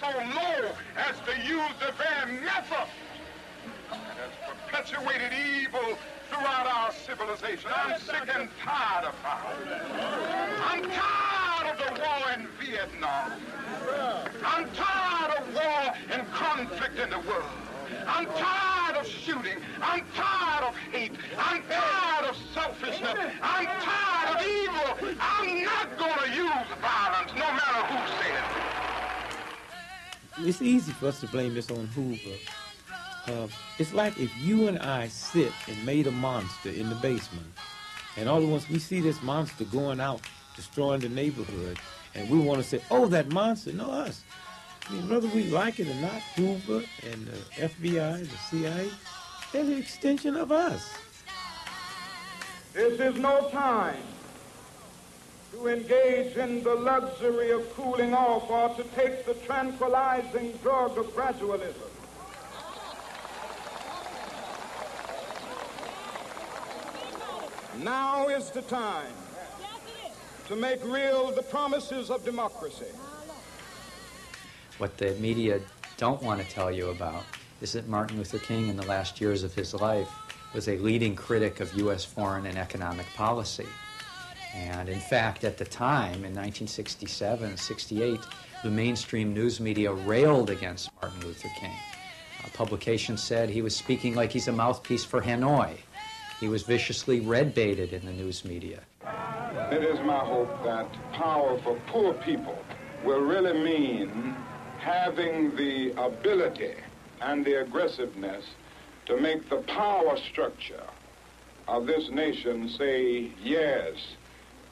so low as to use the very method that has perpetuated evil throughout our civilization. I'm sick and tired of violence. I'm tired of the war in Vietnam. I'm tired of war and conflict in the world. I'm tired of shooting. I'm tired of hate. I'm tired of selfishness. I'm tired of evil. I'm not going to use violence, no matter who says it. It's easy for us to blame this on Hoover. It's like if you and I sit and made a monster in the basement, and all at once we see this monster going out, destroying the neighborhood, and we want to say, oh, that monster, no, us. I mean, whether we like it or not, Hoover and the FBI, the CIA, they're the extension of us. This is no time to engage in the luxury of cooling off or to take the tranquilizing drug of gradualism. Now is the time to make real the promises of democracy. What the media don't want to tell you about is that Martin Luther King, in the last years of his life, was a leading critic of U.S. foreign and economic policy. And in fact, at the time, in 1967, 68, the mainstream news media railed against Martin Luther King. Publications said he was speaking like he's a mouthpiece for Hanoi. He was viciously red-baited in the news media. It is my hope that power for poor people will really mean having the ability and the aggressiveness to make the power structure of this nation say yes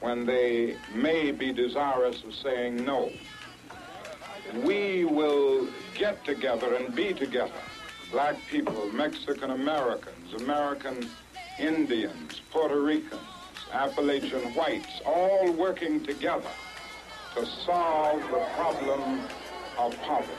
when they may be desirous of saying no. We will get together and be together, black people, Mexican Americans, American Indians, Puerto Ricans, Appalachian whites, all working together to solve the problem of poverty.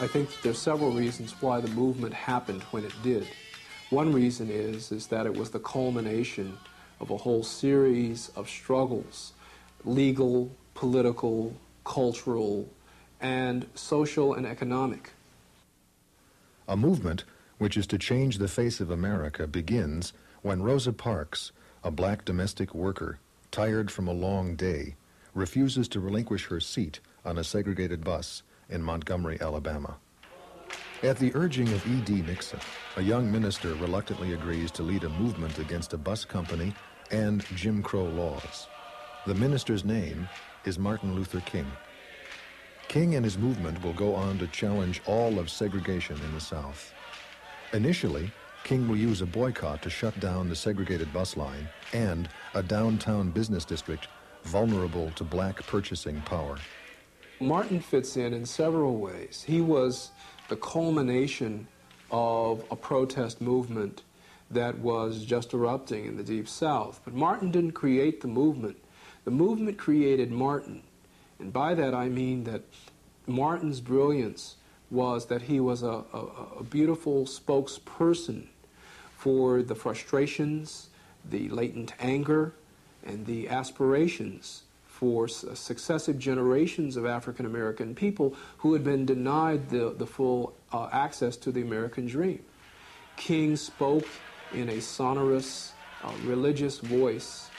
I think there's several reasons why the movement happened when it did. One reason is that it was the culmination of a whole series of struggles, legal, political, cultural, and social and economic. A movement which is to change the face of America begins when Rosa Parks, a black domestic worker, tired from a long day, refuses to relinquish her seat on a segregated bus in Montgomery, Alabama. At the urging of E.D. Nixon, a young minister reluctantly agrees to lead a movement against a bus company and Jim Crow laws. The minister's name is Martin Luther King. King and his movement will go on to challenge all of segregation in the South. Initially, King will use a boycott to shut down the segregated bus line and a downtown business district vulnerable to black purchasing power. Martin fits in several ways. He was the culmination of a protest movement that was just erupting in the Deep South. But Martin didn't create the movement. The movement created Martin. And by that I mean that Martin's brilliance was that he was a beautiful spokesperson for the frustrations, the latent anger, and the aspirations for successive generations of African American people who had been denied the full access to the American dream. King spoke in a sonorous, religious voice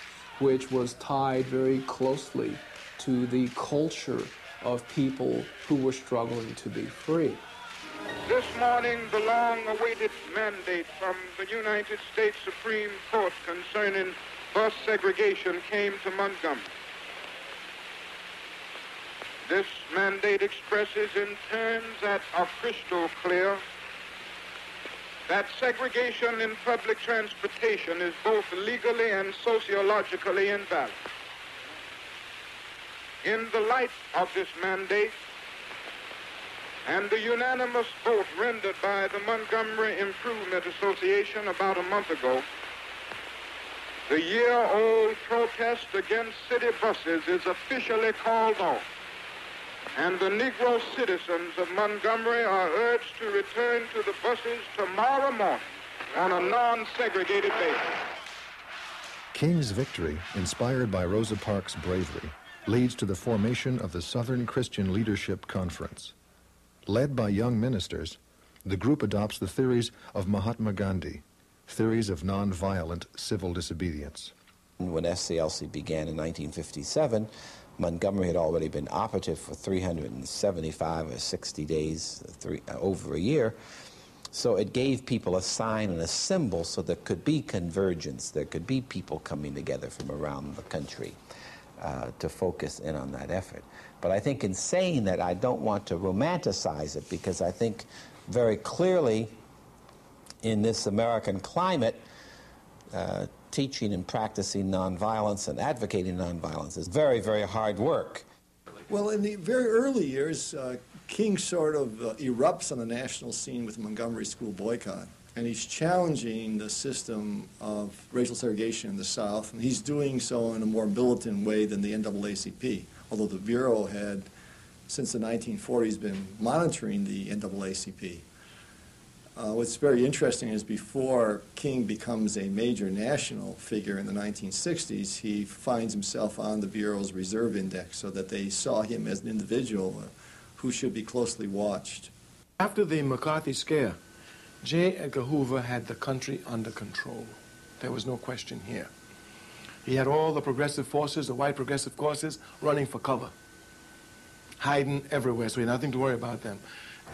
which was tied very closely to the culture of people who were struggling to be free. This morning, the long-awaited mandate from the United States Supreme Court concerning bus segregation came to Montgomery. This mandate expresses in terms that are crystal clear that segregation in public transportation is both legally and sociologically invalid. In the light of this mandate and the unanimous vote rendered by the Montgomery Improvement Association about a month ago, the year-old protest against city buses is officially called off, and the Negro citizens of Montgomery are urged to return to the buses tomorrow morning on a non-segregated basis. King's victory, inspired by Rosa Parks' bravery, leads to the formation of the Southern Christian Leadership Conference. Led by young ministers, the group adopts the theories of Mahatma Gandhi, theories of nonviolent civil disobedience. When SCLC began in 1957, Montgomery had already been operative for 375 or 60 days, over a year. So it gave people a sign and a symbol so there could be convergence. There could be people coming together from around the country to focus in on that effort. But I think in saying that, I don't want to romanticize it, because I think very clearly in this American climate, teaching and practicing nonviolence and advocating nonviolence is very, very hard work. Well, in the very early years, King sort of erupts on the national scene with the Montgomery School boycott, and he's challenging the system of racial segregation in the South, and he's doing so in a more militant way than the NAACP, although the Bureau had, since the 1940s, been monitoring the NAACP. What's very interesting is before King becomes a major national figure in the 1960s, he finds himself on the Bureau's reserve index, so that they saw him as an individual who should be closely watched. After the McCarthy scare, J. Edgar Hoover had the country under control. There was no question here. He had all the progressive forces, the white progressive forces, running for cover, hiding everywhere, so he had nothing to worry about them.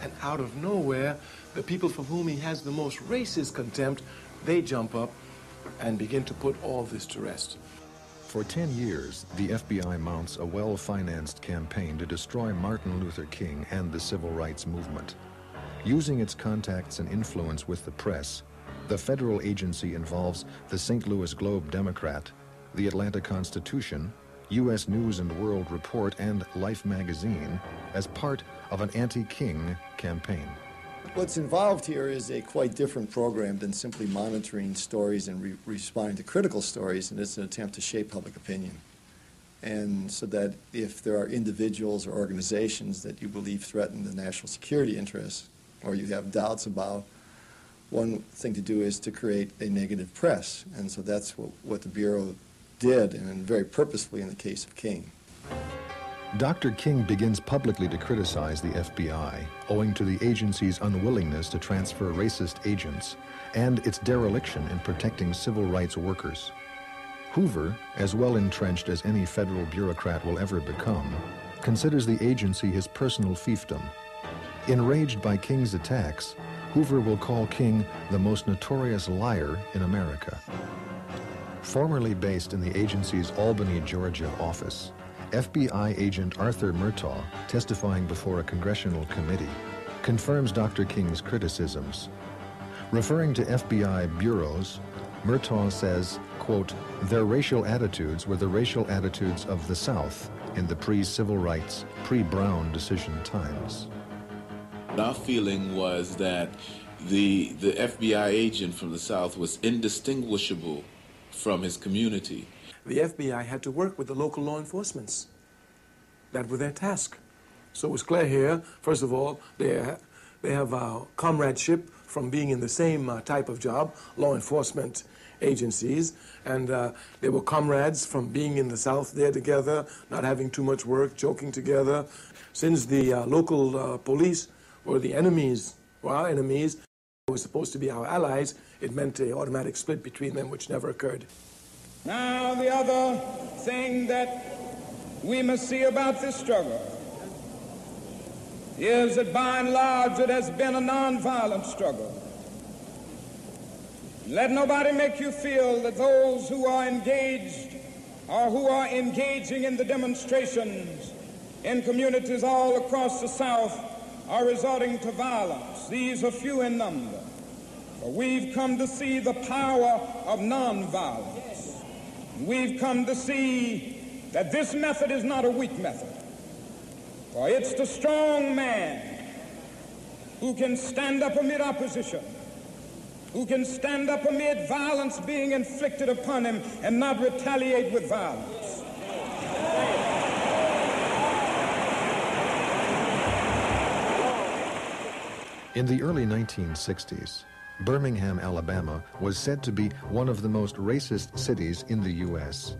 And out of nowhere, the people for whom he has the most racist contempt, they jump up and begin to put all this to rest. For 10 years, the FBI mounts a well-financed campaign to destroy Martin Luther King and the civil rights movement. Using its contacts and influence with the press, the federal agency involves the St. Louis Globe-Democrat, the Atlanta Constitution, U.S. News and World Report, and Life magazine as part of an anti-King campaign. What's involved here is a quite different program than simply monitoring stories and responding to critical stories, and it's an attempt to shape public opinion. And so that if there are individuals or organizations that you believe threaten the national security interests, or you have doubts about, one thing to do is to create a negative press. And so that's what the Bureau did, and very purposefully in the case of King. Dr. King begins publicly to criticize the FBI, owing to the agency's unwillingness to transfer racist agents and its dereliction in protecting civil rights workers. Hoover, as well entrenched as any federal bureaucrat will ever become, considers the agency his personal fiefdom. Enraged by King's attacks, Hoover will call King the most notorious liar in America. Formerly based in the agency's Albany, Georgia office, FBI agent Arthur Murtaugh, testifying before a congressional committee, confirms Dr. King's criticisms. Referring to FBI bureaus, Murtaugh says, quote, "Their racial attitudes were the racial attitudes of the South in the pre-civil rights, pre-Brown decision times." Our feeling was that the FBI agent from the South was indistinguishable from his community. The FBI had to work with the local law enforcements. That was their task. So it was clear here, first of all, they have comradeship from being in the same type of job, law enforcement agencies, and they were comrades from being in the South there together, not having too much work, joking together. Since the local police were the enemies, were our enemies, were supposed to be our allies, it meant an automatic split between them, which never occurred. Now, the other thing that we must see about this struggle is that by and large it has been a nonviolent struggle. Let nobody make you feel that those who are engaged or who are engaging in the demonstrations in communities all across the South are resorting to violence. These are few in number. But we've come to see the power of nonviolence. We've come to see that this method is not a weak method, for it's the strong man who can stand up amid opposition, who can stand up amid violence being inflicted upon him and not retaliate with violence. In the early 1960s, Birmingham, Alabama was said to be one of the most racist cities in the U.S.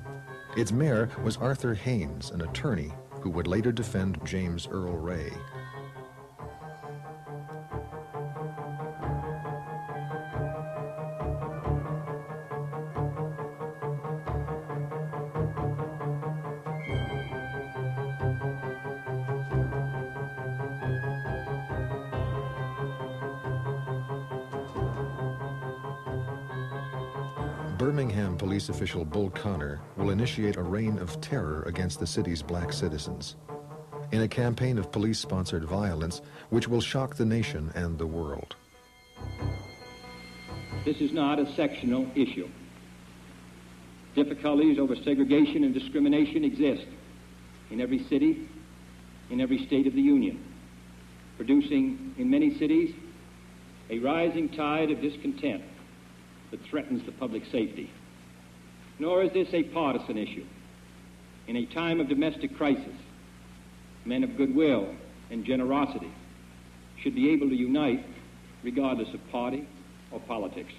Its mayor was Arthur Haynes, an attorney who would later defend James Earl Ray. Birmingham police official Bull Connor will initiate a reign of terror against the city's black citizens in a campaign of police-sponsored violence which will shock the nation and the world. This is not a sectional issue. Difficulties over segregation and discrimination exist in every city, in every state of the Union, producing in many cities a rising tide of discontent that threatens the public safety. Nor is this a partisan issue. In a time of domestic crisis, men of goodwill and generosity should be able to unite regardless of party or politics.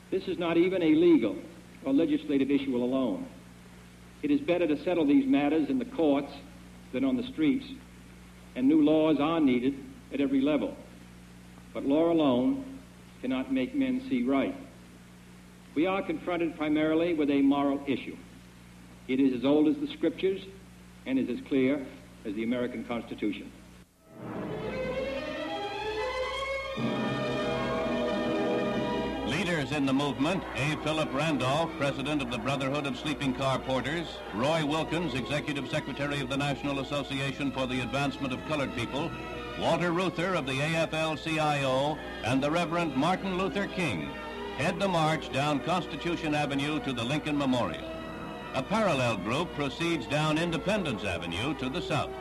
This is not even a legal or legislative issue alone. It is better to settle these matters in the courts than on the streets, and new laws are needed at every level. But law alone cannot make men see right. We are confronted primarily with a moral issue. It is as old as the Scriptures and is as clear as the American Constitution. Leaders in the movement: A. Philip Randolph, president of the Brotherhood of Sleeping Car Porters; Roy Wilkins, executive secretary of the National Association for the Advancement of Colored People; Walter Reuther of the AFL-CIO, and the Reverend Martin Luther King head the march down Constitution Avenue to the Lincoln Memorial. A parallel group proceeds down Independence Avenue to the south.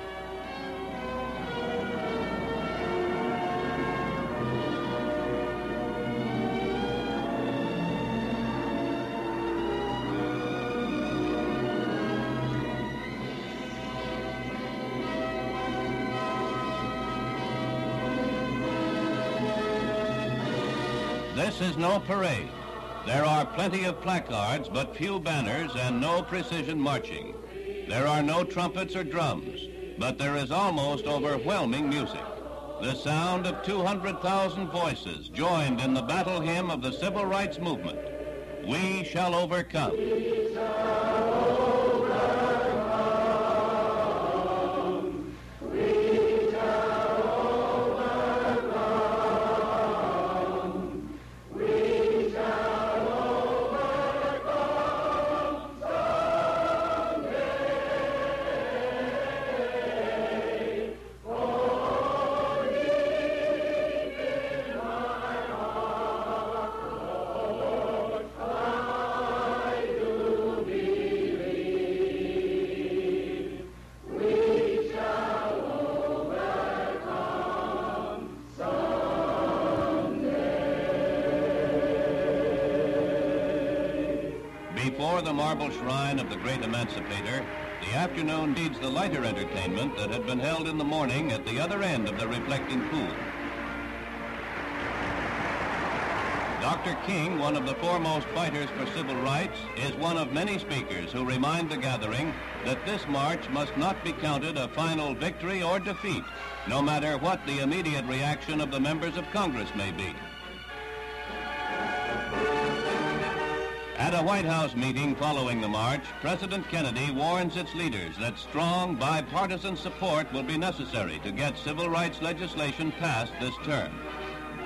This is no parade. There are plenty of placards, but few banners and no precision marching. There are no trumpets or drums, but there is almost overwhelming music. The sound of 200,000 voices joined in the battle hymn of the civil rights movement. We shall overcome. Before the marble shrine of the great emancipator, the afternoon needs the lighter entertainment that had been held in the morning at the other end of the reflecting pool. Dr. King, one of the foremost fighters for civil rights, is one of many speakers who remind the gathering that this march must not be counted a final victory or defeat, no matter what the immediate reaction of the members of Congress may be. At a White House meeting following the march, President Kennedy warns its leaders that strong bipartisan support will be necessary to get civil rights legislation passed this term.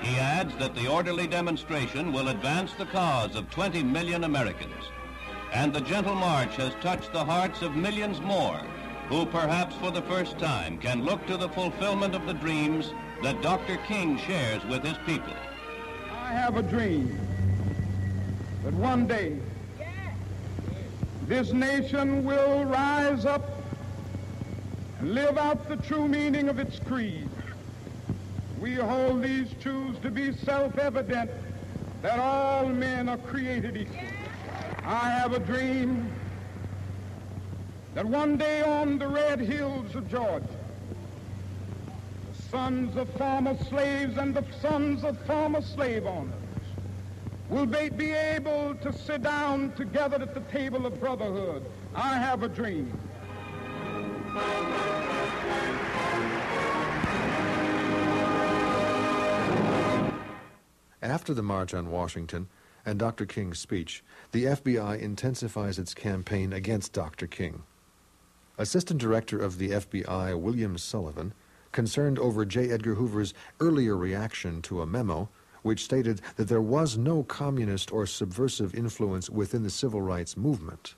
He adds that the orderly demonstration will advance the cause of 20 million Americans. And the gentle march has touched the hearts of millions more who perhaps for the first time can look to the fulfillment of the dreams that Dr. King shares with his people. I have a dream that one day this nation will rise up and live out the true meaning of its creed. We hold these truths to be self-evident, that all men are created equal. I have a dream that one day on the red hills of Georgia, the sons of former slaves and the sons of former slave owners will be able to sit down together at the table of brotherhood. I have a dream. After the March on Washington and Dr. King's speech, the FBI intensifies its campaign against Dr. King. Assistant Director of the FBI, William Sullivan, concerned over J. Edgar Hoover's earlier reaction to a memo which stated that there was no communist or subversive influence within the civil rights movement,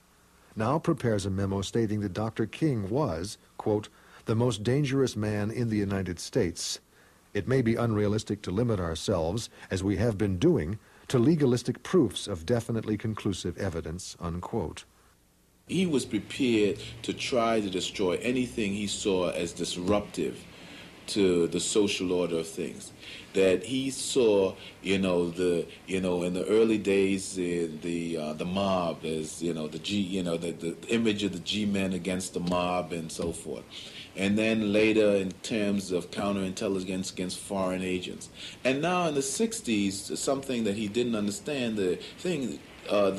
now prepares a memo stating that Dr. King was, quote, the most dangerous man in the United States. It may be unrealistic to limit ourselves, as we have been doing, to legalistic proofs of definitely conclusive evidence, unquote. He was prepared to try to destroy anything he saw as disruptive to the social order of things. That he saw, in the early days, the mob as, the image of the G-men against the mob and so forth. And then later in terms of counterintelligence against foreign agents. And now in the 60s, something that he didn't understand, the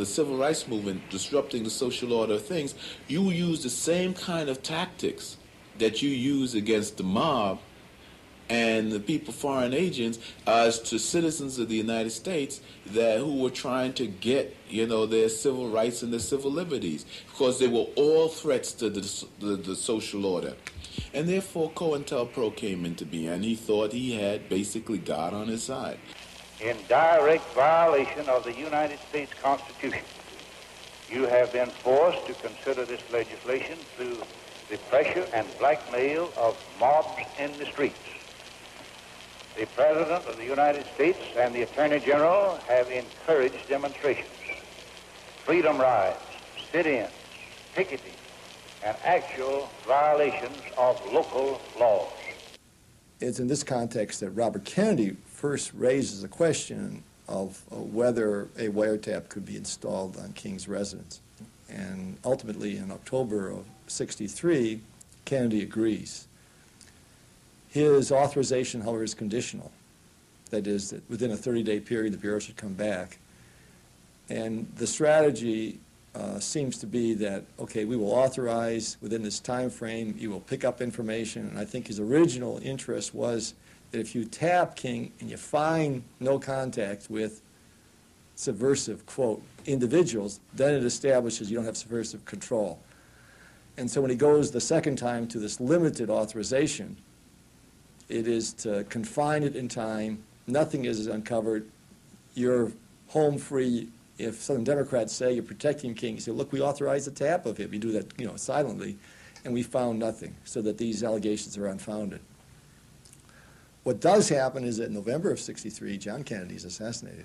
civil rights movement disrupting the social order of things, you use the same kind of tactics that you use against the mob and the people, foreign agents, as to citizens of the United States who were trying to get, their civil rights and their civil liberties, because they were all threats to the social order. And therefore, COINTELPRO came into being, and he thought he had basically God on his side. In direct violation of the United States Constitution, you have been forced to consider this legislation through the pressure and blackmail of mobs in the streets. The President of the United States and the Attorney General have encouraged demonstrations, freedom rides, sit-ins, picketing, and actual violations of local laws. It's in this context that Robert Kennedy first raises the question of whether a wiretap could be installed on King's residence. And ultimately, in October of '63, Kennedy agrees. His authorization, however, is conditional. That is, that within a 30-day period, the Bureau should come back. And the strategy seems to be that, okay, we will authorize within this time frame, you will pick up information, and I think his original interest was that if you tap King and you find no contact with subversive, quote, individuals, then it establishes you don't have subversive control. And so when he goes the second time to this limited authorization, it is to confine it in time, nothing is uncovered, you're home free. If Southern Democrats say you're protecting King, you say, look, we authorized the tap of him. You do that, silently, and we found nothing, so that these allegations are unfounded. What does happen is that in November of '63, John Kennedy is assassinated,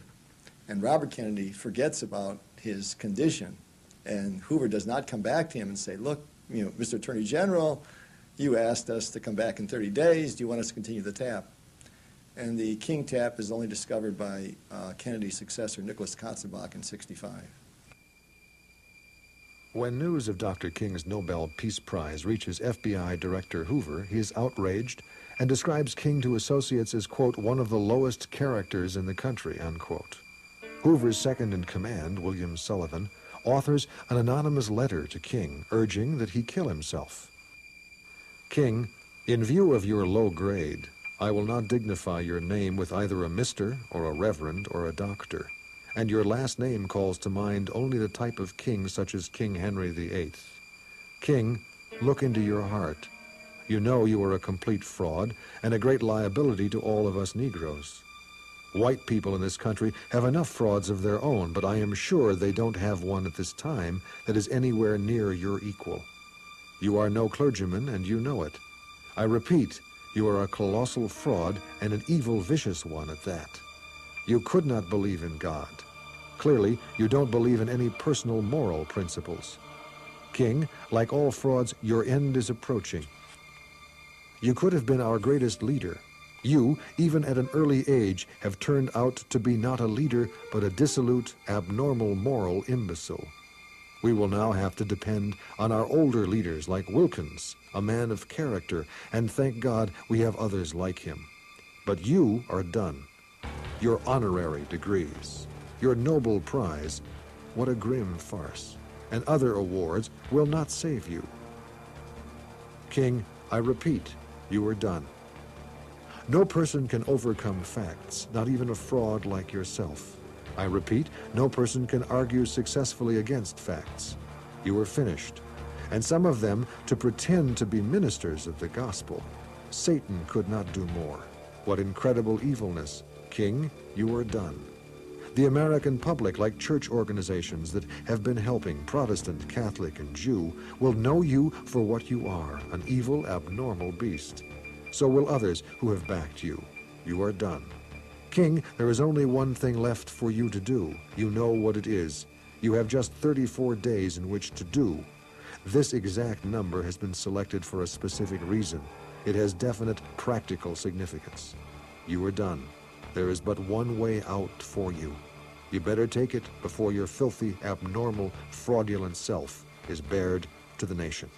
and Robert Kennedy forgets about his condition, and Hoover does not come back to him and say, look, Mr. Attorney General, you asked us to come back in 30 days. Do you want us to continue the tap? And the King tap is only discovered by Kennedy's successor, Nicholas Katzenbach, in '65. When news of Dr. King's Nobel Peace Prize reaches FBI Director Hoover, he is outraged and describes King to associates as, quote, one of the lowest characters in the country, unquote. Hoover's second-in-command, William Sullivan, authors an anonymous letter to King urging that he kill himself. King, in view of your low grade, I will not dignify your name with either a Mr. or a Reverend or a Doctor, and your last name calls to mind only the type of king such as King Henry VIII. King, look into your heart. You know you are a complete fraud and a great liability to all of us Negroes. White people in this country have enough frauds of their own, but I am sure they don't have one at this time that is anywhere near your equal. You are no clergyman, and you know it. I repeat, you are a colossal fraud and an evil, vicious one at that. You could not believe in God. Clearly, you don't believe in any personal moral principles. King, like all frauds, your end is approaching. You could have been our greatest leader. You, even at an early age, have turned out to be not a leader, but a dissolute, abnormal moral imbecile. We will now have to depend on our older leaders like Wilkins, a man of character, and thank God we have others like him. But you are done. Your honorary degrees, your Nobel Prize, what a grim farce, and other awards will not save you. King, I repeat, you are done. No person can overcome facts, not even a fraud like yourself. I repeat, no person can argue successfully against facts. You are finished, and some of them to pretend to be ministers of the gospel. Satan could not do more. What incredible evilness. King, you are done. The American public, like church organizations that have been helping Protestant, Catholic, and Jew, will know you for what you are, an evil, abnormal beast. So will others who have backed you. You are done. King, there is only one thing left for you to do. You know what it is. You have just 34 days in which to do. This exact number has been selected for a specific reason. It has definite practical significance. You are done. There is but one way out for you. You better take it before your filthy, abnormal, fraudulent self is bared to the nation.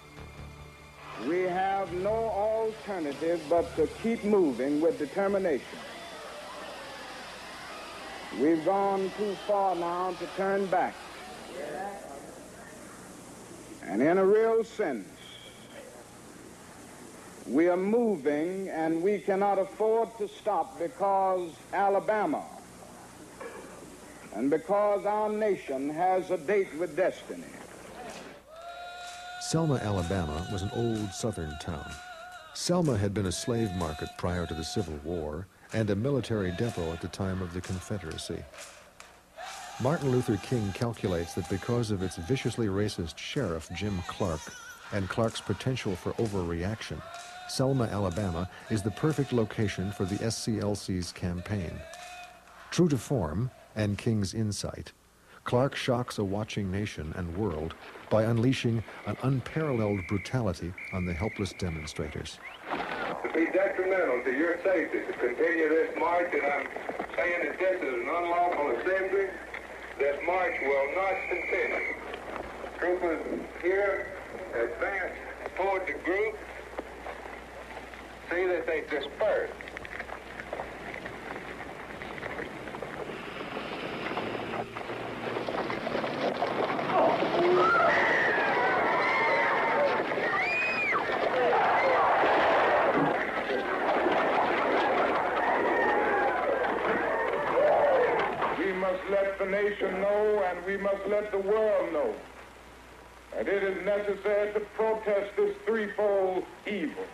We have no alternative but to keep moving with determination. We've gone too far now to turn back. And in a real sense, we are moving and we cannot afford to stop because Alabama and because our nation has a date with destiny. Selma, Alabama was an old southern town. Selma had been a slave market prior to the Civil War and a military depot at the time of the Confederacy. Martin Luther King calculates that because of its viciously racist sheriff, Jim Clark, and Clark's potential for overreaction, Selma, Alabama is the perfect location for the SCLC's campaign. True to form and King's insight, Clark shocks a watching nation and world by unleashing an unparalleled brutality on the helpless demonstrators. To be detrimental to your safety to continue this march, and I'm saying that this is an unlawful assembly, this march will not continue. Troopers here, advance toward the group, see that they disperse. We must let the nation know, and we must let the world know, that it is necessary to protest this threefold evil.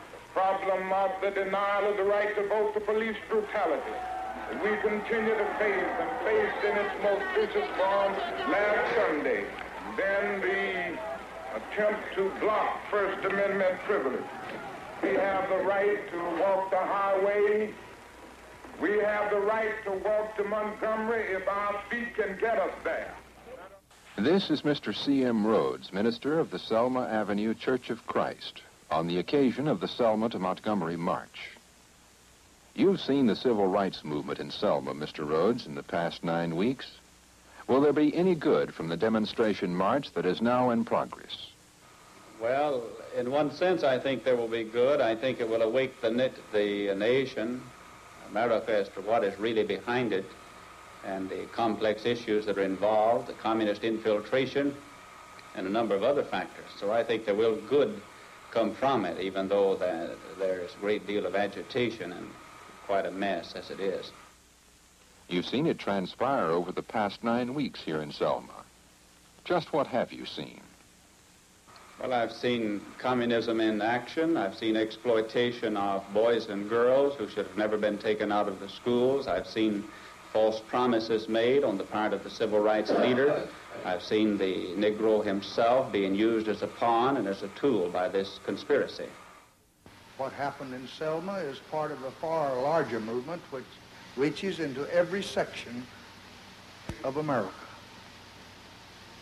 The problem of the denial of the right to vote, to police brutality, that we continue to face and faced in its most vicious form last Sunday. And then the attempt to block First Amendment privilege. We have the right to walk the highway. We have the right to walk to Montgomery if our feet can get us there. This is Mr. C.M. Rhodes, minister of the Selma Avenue Church of Christ, on the occasion of the Selma to Montgomery March. You've seen the civil rights movement in Selma, Mr. Rhodes, in the past 9 weeks. Will there be any good from the demonstration march that is now in progress? Well, in one sense, I think there will be good. I think it will awake the nation, America, as to what is really behind it and the complex issues that are involved, the communist infiltration, and a number of other factors. So I think there will good come from it, even though there's a great deal of agitation and quite a mess as it is. You've seen it transpire over the past 9 weeks here in Selma. Just what have you seen? Well, I've seen communism in action. I've seen exploitation of boys and girls who should have never been taken out of the schools. I've seen false promises made on the part of the civil rights leader. I've seen the Negro himself being used as a pawn and as a tool by this conspiracy. What happened in Selma is part of a far larger movement which reaches into every section of America.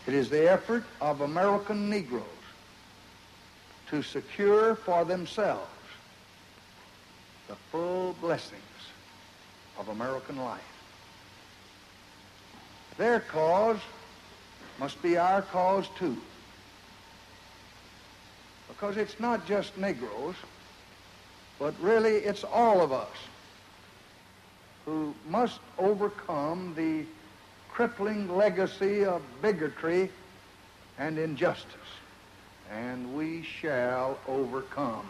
It is the effort of American Negroes to secure for themselves the full blessings of American life. Their cause must be our cause too. Because it's not just Negroes, but really it's all of us who must overcome the crippling legacy of bigotry and injustice. And we shall overcome.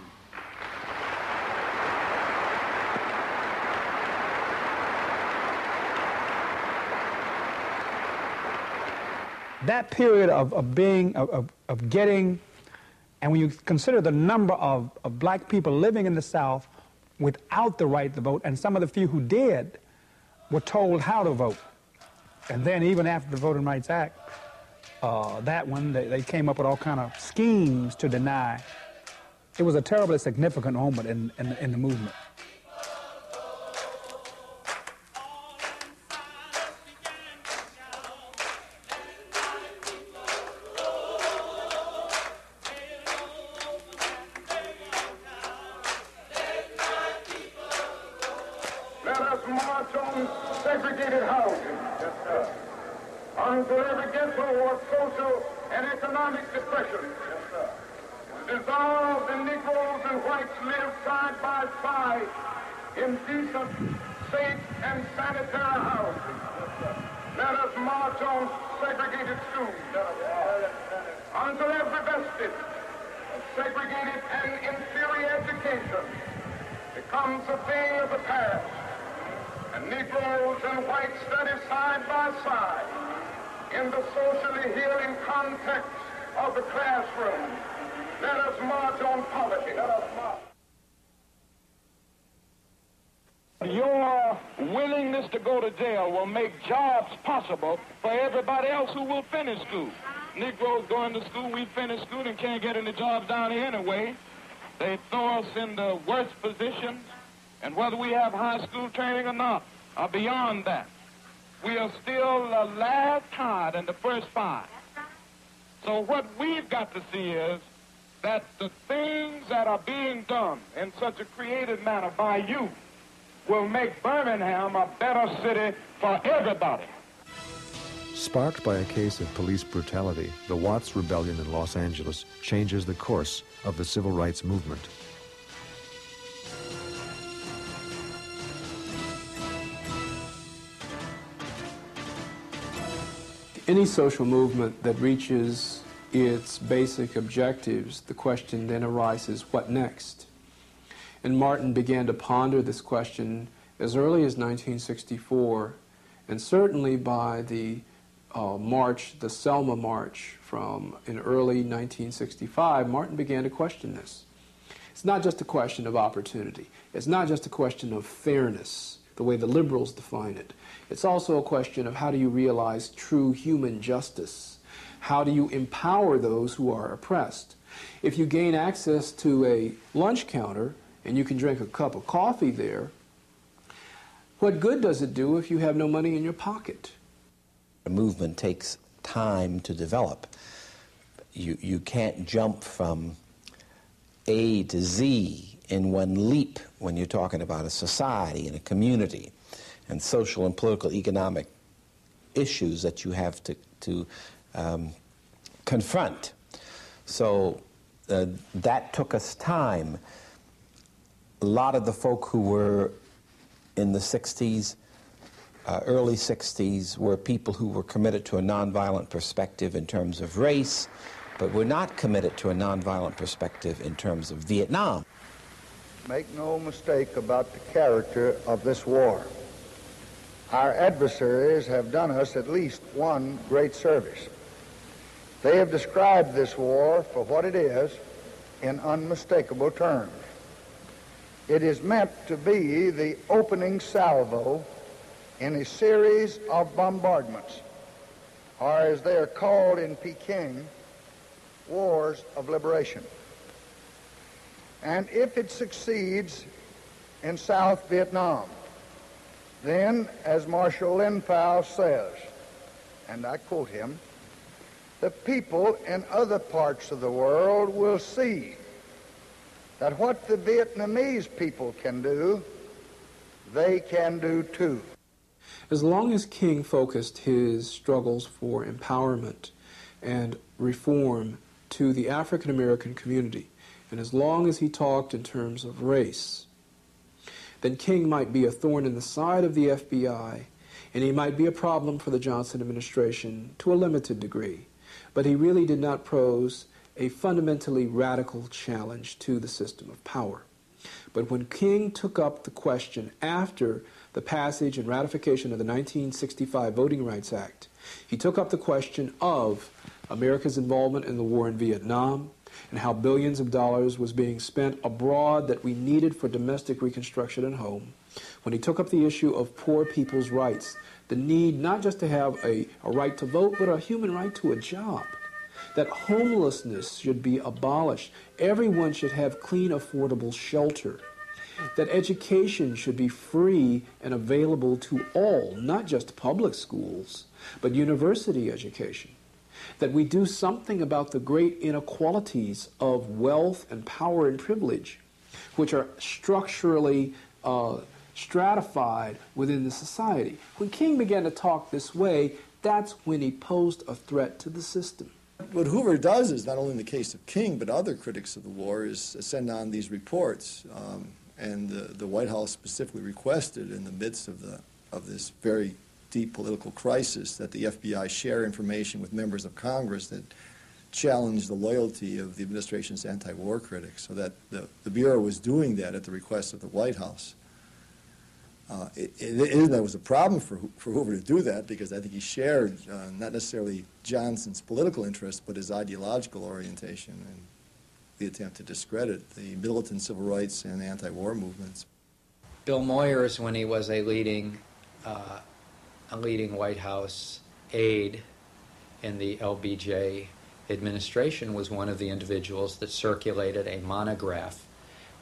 That period of getting, and when you consider the number of black people living in the South without the right to vote, and some of the few who did were told how to vote. And then even after the Voting Rights Act, that one, they came up with all kind of schemes to deny. It was a terribly significant moment in the movement. Let us march on segregated housing. Until every ghetto or social and economic depression. Dissolve the Negroes and whites live side by side in decent, safe, and sanitary housing. Let us march on segregated schools. Until every vestige of segregated and inferior education becomes a thing of the past, and Negroes and whites study side by side in the socially healing context of the classroom. Let us march on poverty. Let us march. Your willingness to go to jail will make jobs possible for everybody else who will finish school. Negroes going to school, we finish school and can't get any jobs down here anyway. They throw us in the worst positions, and whether we have high school training or not, or beyond that, we are still the last tied in the first five. So what we've got to see is that the things that are being done in such a creative manner by you will make Birmingham a better city for everybody. Sparked by a case of police brutality, the Watts Rebellion in Los Angeles changes the course of the civil rights movement. Any social movement that reaches its basic objectives, the question then arises, what next? And Martin began to ponder this question as early as 1964, and certainly by the march, the Selma March in early 1965, Martin began to question this. It's not just a question of opportunity. It's not just a question of fairness, the way the liberals define it. It's also a question of how do you realize true human justice? How do you empower those who are oppressed? If you gain access to a lunch counter and you can drink a cup of coffee there, what good does it do if you have no money in your pocket? A movement takes time to develop. You can't jump from A to Z in one leap when you're talking about a society and a community and social and political economic issues that you have to confront. So that took us time. A lot of the folk who were in the 60s, early 60s, were people who were committed to a nonviolent perspective in terms of race, but were not committed to a nonviolent perspective in terms of Vietnam. Make no mistake about the character of this war. Our adversaries have done us at least one great service. They have described this war for what it is in unmistakable terms. It is meant to be the opening salvo in a series of bombardments, or as they are called in Peking, wars of liberation. And if it succeeds in South Vietnam, then, as Marshal Lin Pao says, and I quote him, the people in other parts of the world will see that what the Vietnamese people can do, they can do too. As long as King focused his struggles for empowerment and reform to the African American community, and as long as he talked in terms of race, then King might be a thorn in the side of the FBI, and he might be a problem for the Johnson administration to a limited degree. But he really did not pose a fundamentally radical challenge to the system of power. But when King took up the question after the passage and ratification of the 1965 Voting Rights Act, he took up the question of America's involvement in the war in Vietnam and how billions of dollars was being spent abroad that we needed for domestic reconstruction at home. When he took up the issue of poor people's rights, the need not just to have a right to vote, but a human right to a job, that homelessness should be abolished, everyone should have clean, affordable shelter, that education should be free and available to all, not just public schools, but university education, that we do something about the great inequalities of wealth and power and privilege, which are structurally stratified within the society. When King began to talk this way, that's when he posed a threat to the system. What Hoover does is, not only in the case of King, but other critics of the war, is send on these reports. And the White House specifically requested, in the midst of this very deep political crisis, that the FBI share information with members of Congress that challenged the loyalty of the administration's anti-war critics, so that the Bureau was doing that at the request of the White House. It was a problem for Hoover to do that, because I think he shared not necessarily Johnson's political interest, but his ideological orientation and the attempt to discredit the militant civil rights and anti-war movements. Bill Moyers, when he was a leading White House aide in the LBJ administration, was one of the individuals that circulated a monograph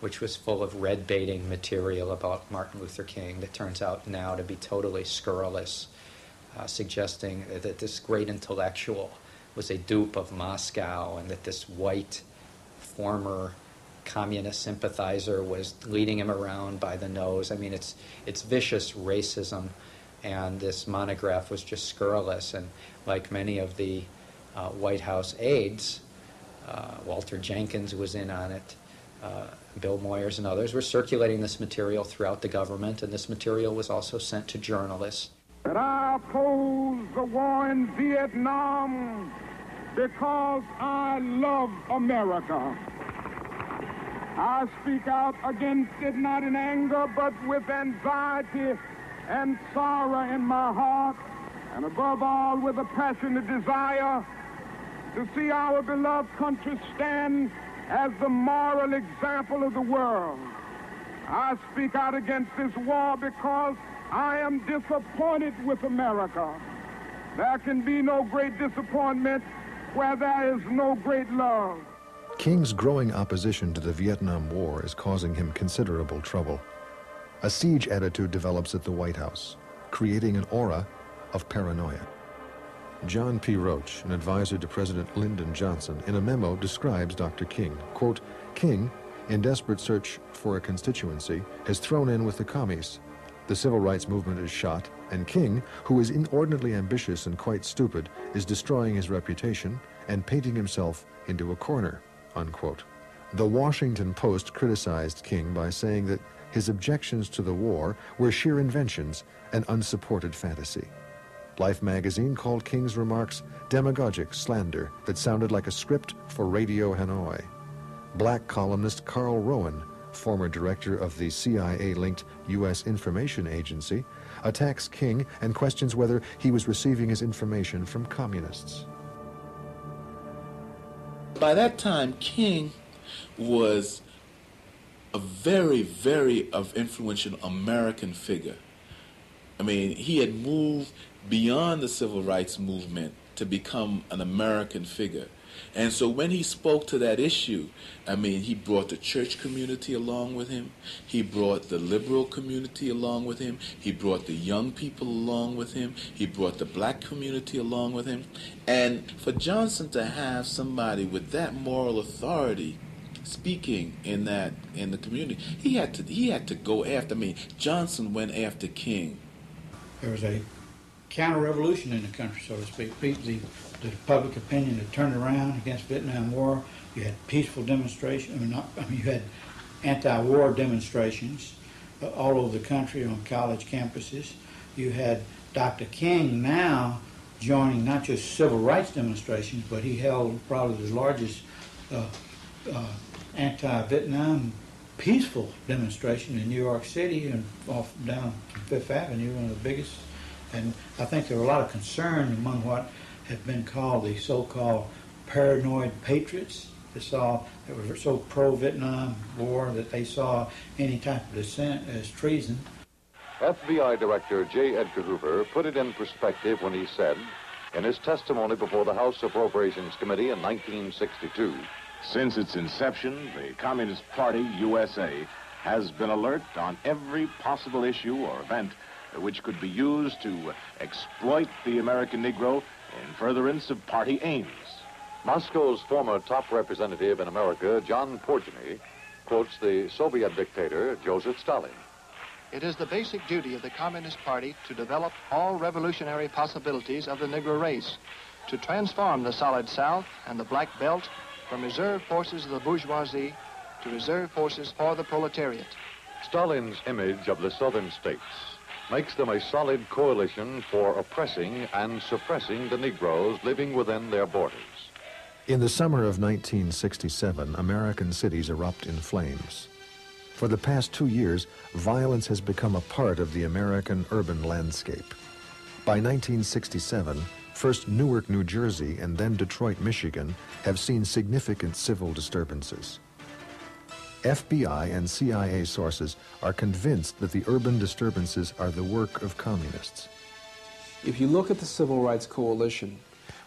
which was full of red-baiting material about Martin Luther King that turns out now to be totally scurrilous, suggesting that this great intellectual was a dupe of Moscow and that this white former communist sympathizer was leading him around by the nose. I mean, it's vicious racism, and this monograph was just scurrilous. And like many of the White House aides, Walter Jenkins was in on it, Bill Moyers and others were circulating this material throughout the government, and this material was also sent to journalists. That I oppose the war in Vietnam because I love America. I speak out against it not in anger, but with anxiety and sorrow in my heart, and above all with a passionate desire to see our beloved country stand as the moral example of the world. I speak out against this war because I am disappointed with America. There can be no great disappointment where there is no great love. King's growing opposition to the Vietnam War is causing him considerable trouble. A siege attitude develops at the White House, creating an aura of paranoia. John P. Roach, an advisor to President Lyndon Johnson, in a memo describes Dr. King. Quote, King, in desperate search for a constituency, has thrown in with the commies. The civil rights movement is shot, and King, who is inordinately ambitious and quite stupid, is destroying his reputation and painting himself into a corner, unquote. The Washington Post criticized King by saying that his objections to the war were sheer inventions and unsupported fantasy. Life magazine called King's remarks demagogic slander that sounded like a script for Radio Hanoi. Black columnist Carl Rowan, former director of the CIA-linked U.S. Information Agency, attacks King and questions whether he was receiving his information from communists. By that time, King was a very, very influential American figure. I mean, he had moved beyond the civil rights movement to become an American figure. And so when he spoke to that issue, I mean, he brought the church community along with him. He brought the liberal community along with him. He brought the young people along with him. He brought the black community along with him. And for Johnson to have somebody with that moral authority speaking in the community, he had to go after. I mean, Johnson went after King. there was a counter-revolution in the country, so to speak. The public opinion had turned around against Vietnam War. You had peaceful demonstrations. You had anti-war demonstrations all over the country on college campuses. You had Dr. King now joining not just civil rights demonstrations, but he held probably the largest anti-Vietnam peaceful demonstration in New York City and off down Fifth Avenue, one of the biggest. And I think there were a lot of concern among what had been called the so-called paranoid patriots that were so pro-Vietnam War that they saw any type of dissent as treason. FBI Director J. Edgar Hoover put it in perspective when he said, in his testimony before the House Appropriations Committee in 1962, "Since its inception, the Communist Party, USA, has been alert on every possible issue or event which could be used to exploit the American Negro in furtherance of party aims." Moscow's former top representative in America, John Porgeny, quotes the Soviet dictator Joseph Stalin. It is the basic duty of the Communist Party to develop all revolutionary possibilities of the Negro race, to transform the Solid South and the Black Belt from reserve forces of the bourgeoisie to reserve forces for the proletariat. Stalin's image of the southern states makes them a solid coalition for oppressing and suppressing the Negroes living within their borders. In the summer of 1967, American cities erupt in flames. For the past 2 years, violence has become a part of the American urban landscape. By 1967, first Newark, New Jersey, and then Detroit, Michigan, have seen significant civil disturbances. FBI and CIA sources are convinced that the urban disturbances are the work of communists. If you look at the Civil Rights Coalition,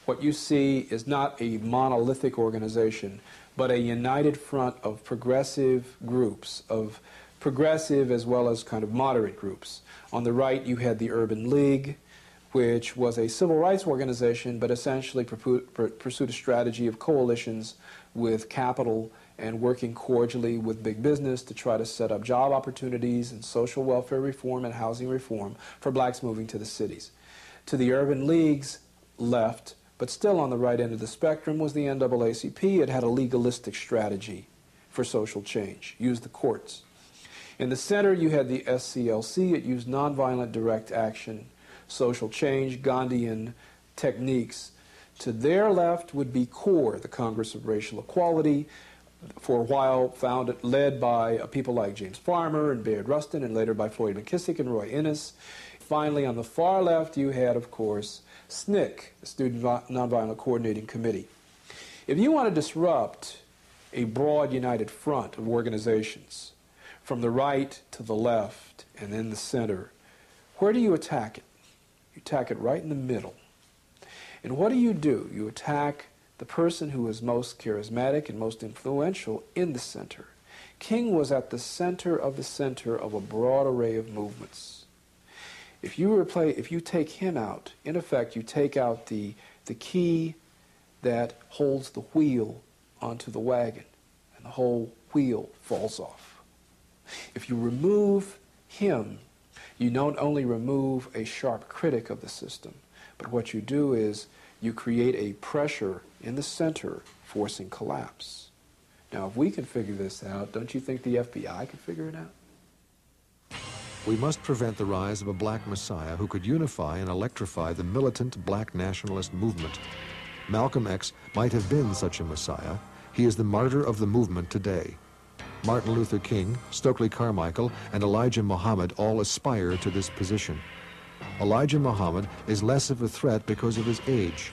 what you see is not a monolithic organization, but a united front of progressive groups, of progressive as well as kind of moderate groups. On the right, you had the Urban League, which was a civil rights organization, but essentially pursued a strategy of coalitions with capital and working cordially with big business to try to set up job opportunities and social welfare reform and housing reform for blacks moving to the cities. To the Urban League's left, but still on the right end of the spectrum, was the NAACP. It had a legalistic strategy for social change, used the courts. In the center, you had the SCLC. It used nonviolent direct action, social change, Gandhian techniques. To their left would be CORE, the Congress of Racial Equality, for a while led by people like James Farmer and Bayard Rustin, and later by Floyd McKissick and Roy Innis. Finally, on the far left, you had, of course, SNCC, the Student Nonviolent Coordinating Committee. If you want to disrupt a broad united front of organizations, from the right to the left and then the center, where do you attack it? You attack it right in the middle. And what do? You attack the person who is most charismatic and most influential in the center. King was at the center of a broad array of movements. If you take him out, in effect, you take out the key that holds the wheel onto the wagon, and the whole wheel falls off. If you remove him, you don't only remove a sharp critic of the system, but what you do is you create a pressure in the center forcing collapse. Now, if we can figure this out, don't you think the FBI can figure it out? We must prevent the rise of a black messiah who could unify and electrify the militant black nationalist movement. Malcolm X might have been such a messiah. He is the martyr of the movement today. Martin Luther King, Stokely Carmichael, and Elijah Muhammad all aspire to this position. Elijah Muhammad is less of a threat because of his age.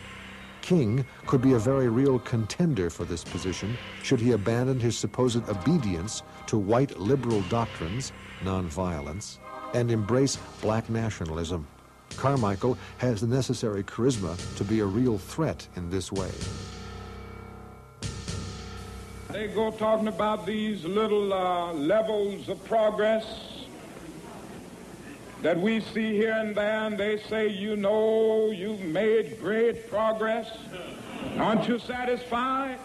King could be a very real contender for this position should he abandon his supposed obedience to white liberal doctrines, nonviolence, and embrace black nationalism. Carmichael has the necessary charisma to be a real threat in this way. They go talking about these little levels of progress that we see here and there, and they say, you know, you've made great progress. Aren't you satisfied?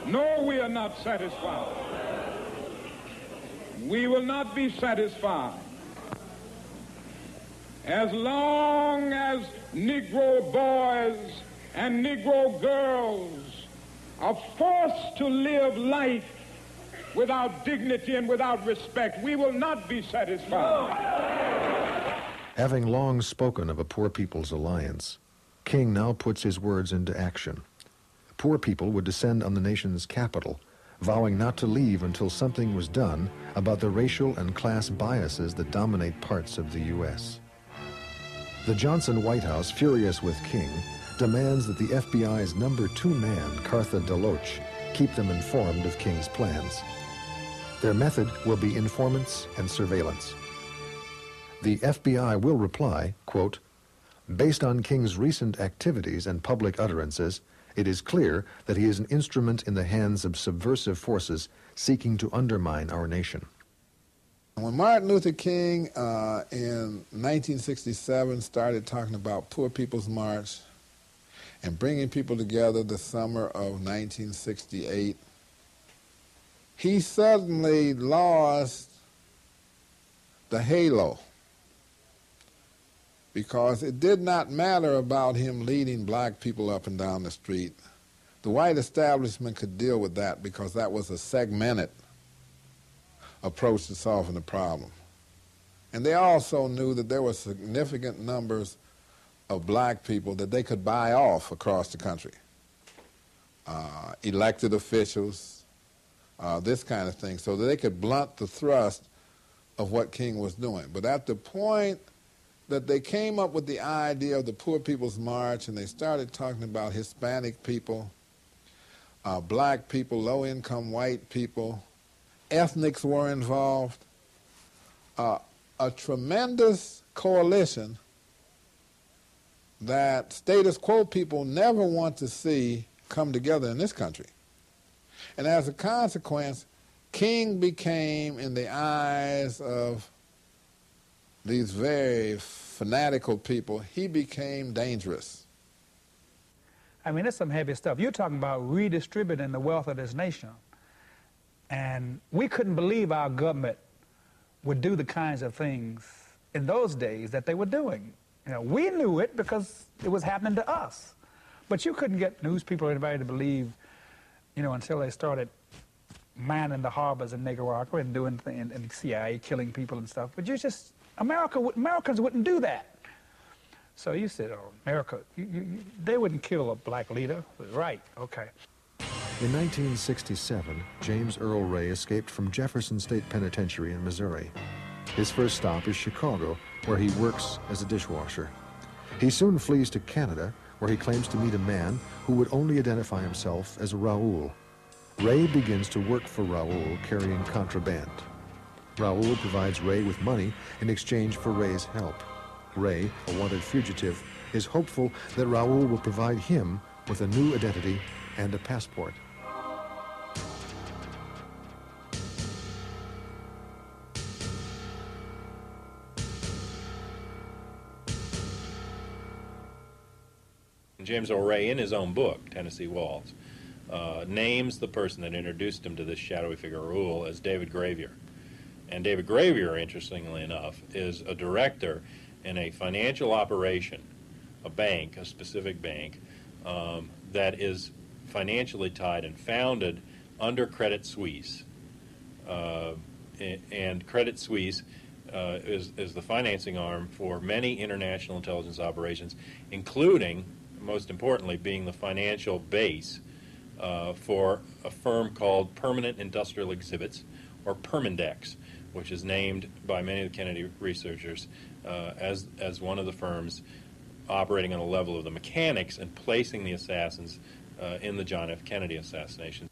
No, we are not satisfied. We will not be satisfied as long as Negro boys and Negro girls are forced to live life without dignity and without respect, we will not be satisfied. Having long spoken of a Poor People's Alliance, King now puts his words into action. Poor people would descend on the nation's capital, vowing not to leave until something was done about the racial and class biases that dominate parts of the U.S. The Johnson White House, furious with King, demands that the FBI's #2 man, Cartha DeLoach, keep them informed of King's plans. Their method will be informants and surveillance. The FBI will reply, quote, "Based on King's recent activities and public utterances, it is clear that he is an instrument in the hands of subversive forces seeking to undermine our nation." When Martin Luther King in 1967 started talking about Poor People's March and bringing people together the summer of 1968, he suddenly lost the halo, because it did not matter about him leading black people up and down the street. The white establishment could deal with that because that was a segmented approach to solving the problem. And they also knew that there were significant numbers of black people that they could buy off across the country. Elected officials, this kind of thing, so that they could blunt the thrust of what King was doing. But at the point that they came up with the idea of the Poor People's March and they started talking about Hispanic people, black people, low-income white people, ethnics were involved, a tremendous coalition that status quo people never want to see come together in this country. And as a consequence, King became, in the eyes of these very fanatical people, he became dangerous. I mean, it's some heavy stuff. You're talking about redistributing the wealth of this nation. And we couldn't believe our government would do the kinds of things in those days that they were doing. You know, we knew it because it was happening to us. But you couldn't get newspeople or anybody to believe, you know, until they started mining the harbors in Nicaragua and doing things, and CIA killing people and stuff. But you just, Americans wouldn't do that. So you said, oh, America, they wouldn't kill a black leader. Right, okay. In 1967, James Earl Ray escaped from Jefferson State Penitentiary in Missouri. His first stop is Chicago, where he works as a dishwasher. He soon flees to Canada, where he claims to meet a man who would only identify himself as Raoul. Ray begins to work for Raoul carrying contraband. Raoul provides Ray with money in exchange for Ray's help. Ray, a wanted fugitive, is hopeful that Raoul will provide him with a new identity and a passport. James Earl Ray, in his own book, Tennessee Waltz, names the person that introduced him to this shadowy figure, Raoul, as David Gravier. And David Gravier, interestingly enough, is a director in a financial operation, a bank, a specific bank, that is financially tied and founded under Credit Suisse. And Credit Suisse is the financing arm for many international intelligence operations, including, most importantly, being the financial base for a firm called Permanent Industrial Exhibits, or Permindex, which is named by many of the Kennedy researchers as one of the firms operating on a level of the mechanics and placing the assassins in the John F. Kennedy assassination.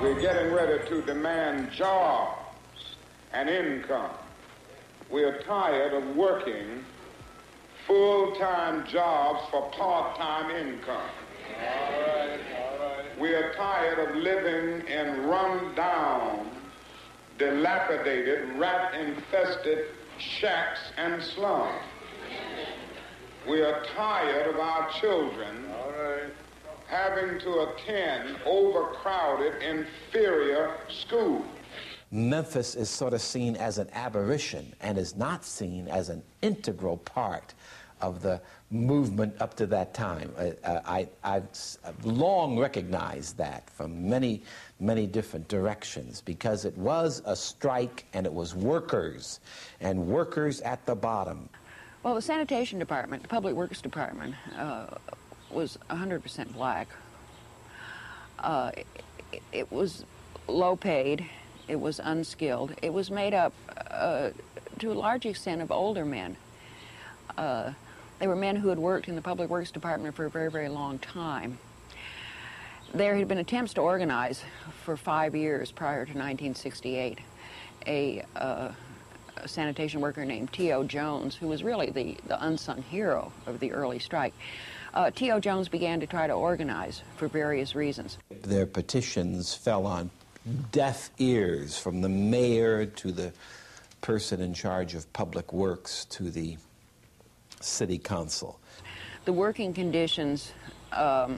We're getting ready to demand jobs and income. We're tired of working full-time jobs for part-time income. We are tired of living in run-down, dilapidated, rat-infested shacks and slums. We are tired of our children having to attend overcrowded, inferior schools. Memphis is sort of seen as an aberration and is not seen as an integral part of the movement up to that time. I've long recognized that from many, many different directions, because it was a strike and it was workers, and workers at the bottom. Well, the sanitation department, the public works department, was 100% black. It was low paid, it was unskilled, it was made up to a large extent of older men. They were men who had worked in the public works department for a very, very long time. There had been attempts to organize for 5 years prior to 1968 a sanitation worker named T.O. Jones, who was really the unsung hero of the early strike. T.O. Jones began to try to organize for various reasons. Their petitions fell on deaf ears, from the mayor to the person in charge of public works to the city council. The working conditions, for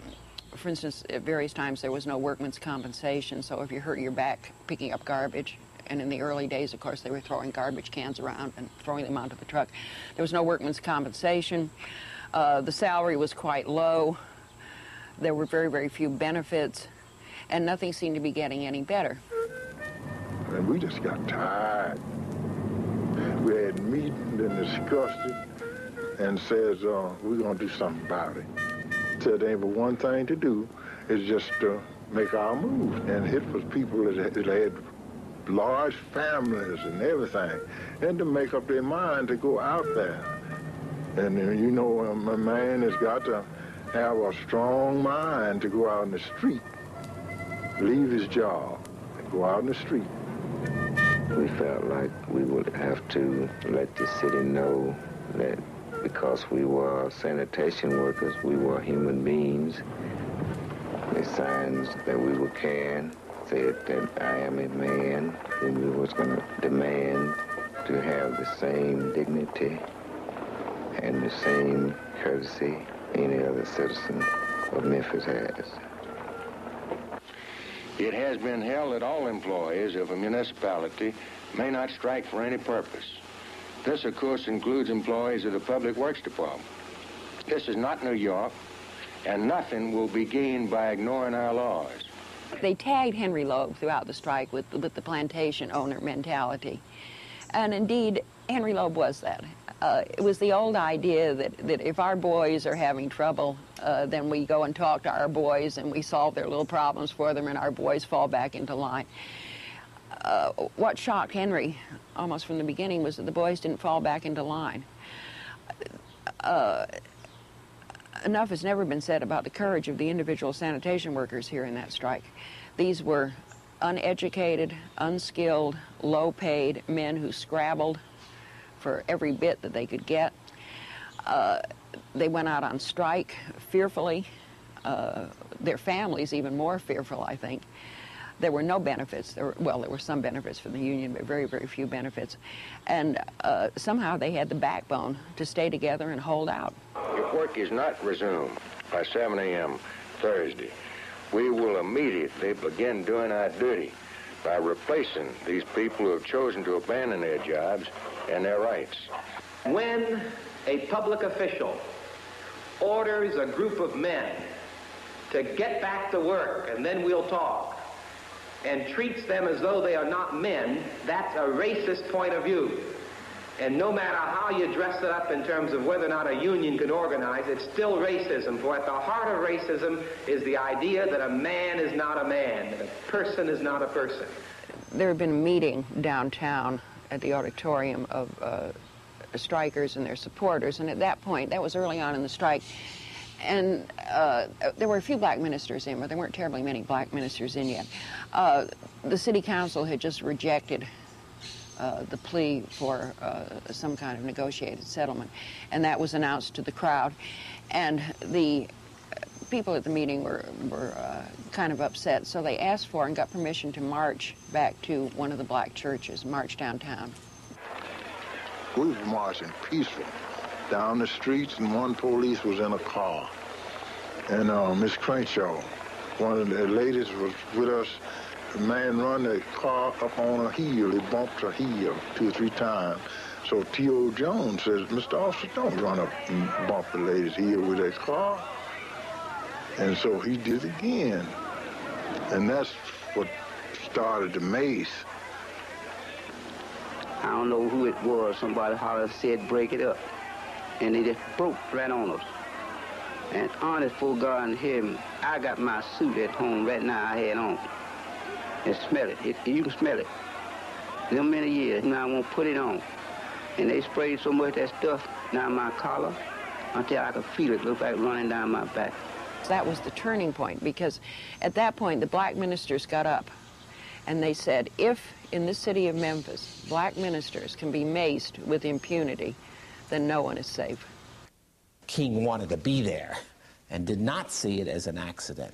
instance, at various times there was no workman's compensation, so if you hurt your back picking up garbage, and in the early days, of course, they were throwing garbage cans around and throwing them onto the truck, there was no workman's compensation. The salary was quite low. There were very, very few benefits, and nothing seemed to be getting any better. And we just got tired. We had meetings and discussed it and says, we're going to do something about it. Said there ain't but one thing to do, is just make our move. And it was people that had large families and everything, and to make up their mind to go out there. And you know, a man has got to have a strong mind to go out in the street, leave his job, and go out in the street. We felt like we would have to let the city know that because we were sanitation workers, we were human beings. The signs that we were carrying said that I am a man, and we was going to demand to have the same dignity and the same courtesy any other citizen of Memphis has. It has been held that all employees of a municipality may not strike for any purpose. This, of course, includes employees of the Public Works Department. This is not New York, and nothing will be gained by ignoring our laws. They tagged Henry Loeb throughout the strike with the plantation owner mentality. And indeed, Henry Loeb was that. It was the old idea that if our boys are having trouble, then we go and talk to our boys and we solve their little problems for them and our boys fall back into line. What shocked Henry almost from the beginning was that the boys didn't fall back into line. Enough has never been said about the courage of the individual sanitation workers here in that strike. These were uneducated, unskilled, low-paid men who scrabbled for every bit that they could get. They went out on strike fearfully, their families even more fearful, I think. There were no benefits. There were some benefits for the union, but very, very few benefits. And somehow they had the backbone to stay together and hold out. If work is not resumed by 7 a.m. Thursday, we will immediately begin doing our duty by replacing these people who have chosen to abandon their jobs and their rights. When a public official orders a group of men to get back to work and then we'll talk, and treats them as though they are not men, that's a racist point of view. And no matter how you dress it up in terms of whether or not a union can organize, it's still racism. For at the heart of racism is the idea that a man is not a man, that a person is not a person. There had been a meeting downtown at the auditorium of strikers and their supporters, and at that point, that was early on in the strike, And there were a few black ministers in, but there weren't terribly many black ministers in yet. The city council had just rejected the plea for some kind of negotiated settlement, and that was announced to the crowd. And the people at the meeting were kind of upset, so they asked for and got permission to march back to one of the black churches, march downtown. We were marching peaceful down the streets, and one police was in a car. And Miss Crenshaw, one of the ladies, was with us. The man run the car up on a hill. He bumped a hill 2 or 3 times. So T.O. Jones says, Mr. Officer, don't run up and bump the lady's heel with that car. And so he did again. And that's what started the mace. I don't know who it was. Somebody hollered, said, break it up. And they just broke right on us. And honest for God in heaven, I got my suit at home right now I had on. And smell it. You can smell it. Them many years, now I won't put it on. And they sprayed so much of that stuff down my collar until I could feel it look like running down my back. That was the turning point, because at that point the black ministers got up and they said, if in the city of Memphis black ministers can be maced with impunity, then no one is safe. King wanted to be there and did not see it as an accident.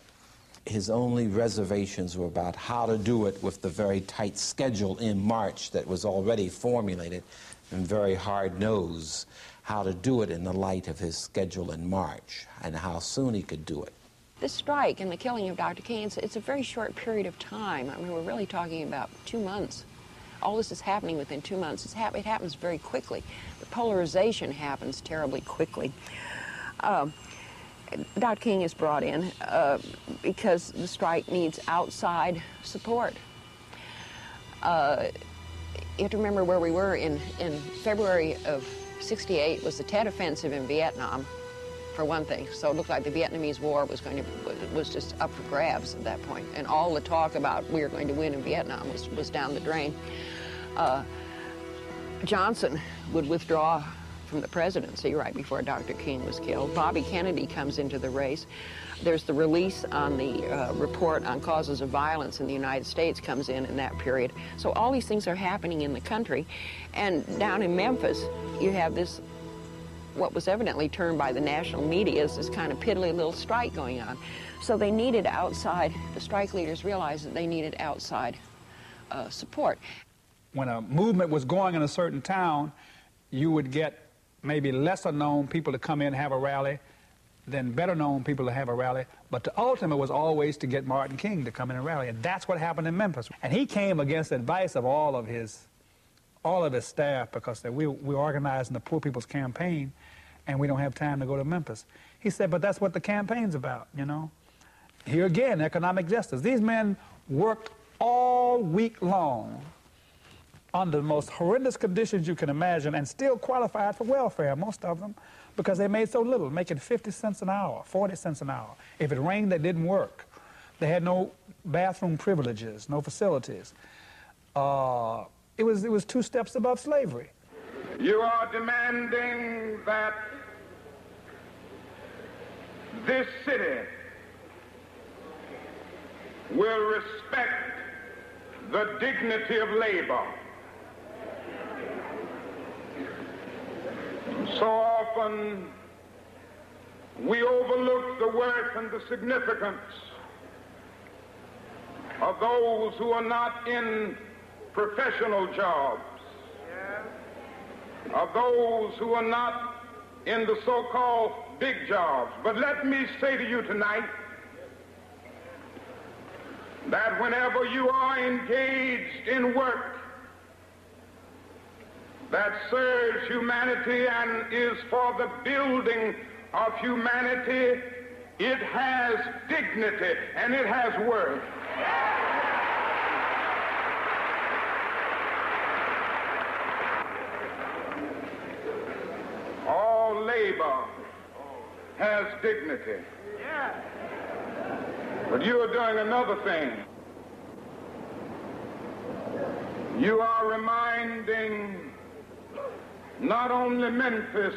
His only reservations were about how to do it with the very tight schedule in March that was already formulated, and very hard-nosed how to do it in the light of his schedule in March and how soon he could do it. This strike and the killing of Dr. King, it's a very short period of time. I mean, we're really talking about 2 months. All this is happening within 2 months. It happens very quickly. The polarization happens terribly quickly. Dr. King is brought in because the strike needs outside support. You have to remember where we were in February of '68 was the Tet Offensive in Vietnam, for one thing. So it looked like the Vietnamese War was just up for grabs at that point, and all the talk about we were going to win in Vietnam was down the drain. Johnson would withdraw from the presidency right before Dr. King was killed. Bobby Kennedy comes into the race. There's the release on the report on causes of violence in the United States comes in that period. So all these things are happening in the country. And down in Memphis, you have this, what was evidently termed by the national media as this kind of piddly little strike going on. So they needed outside, the strike leaders realized that they needed outside support. When a movement was going in a certain town, you would get maybe lesser known people to come in and have a rally than better known people to have a rally, but the ultimate was always to get Martin King to come in and rally, and that's what happened in Memphis. And he came against the advice of all of his staff, because we're organizing the Poor People's Campaign, and we don't have time to go to Memphis. He said, but that's what the campaign's about, you know. Here again, economic justice. These men worked all week long under the most horrendous conditions you can imagine and still qualified for welfare, most of them, because they made so little, making 50 cents an hour, 40 cents an hour. If it rained, they didn't work. They had no bathroom privileges, no facilities. It was 2 steps above slavery. You are demanding that this city will respect the dignity of labor. So often we overlook the worth and the significance of those who are not in professional jobs, of those who are not in the so-called big jobs. But let me say to you tonight that whenever you are engaged in work that serves humanity and is for the building of humanity, it has dignity and it has worth. All labor has dignity. But you are doing another thing. You are reminding not only Memphis,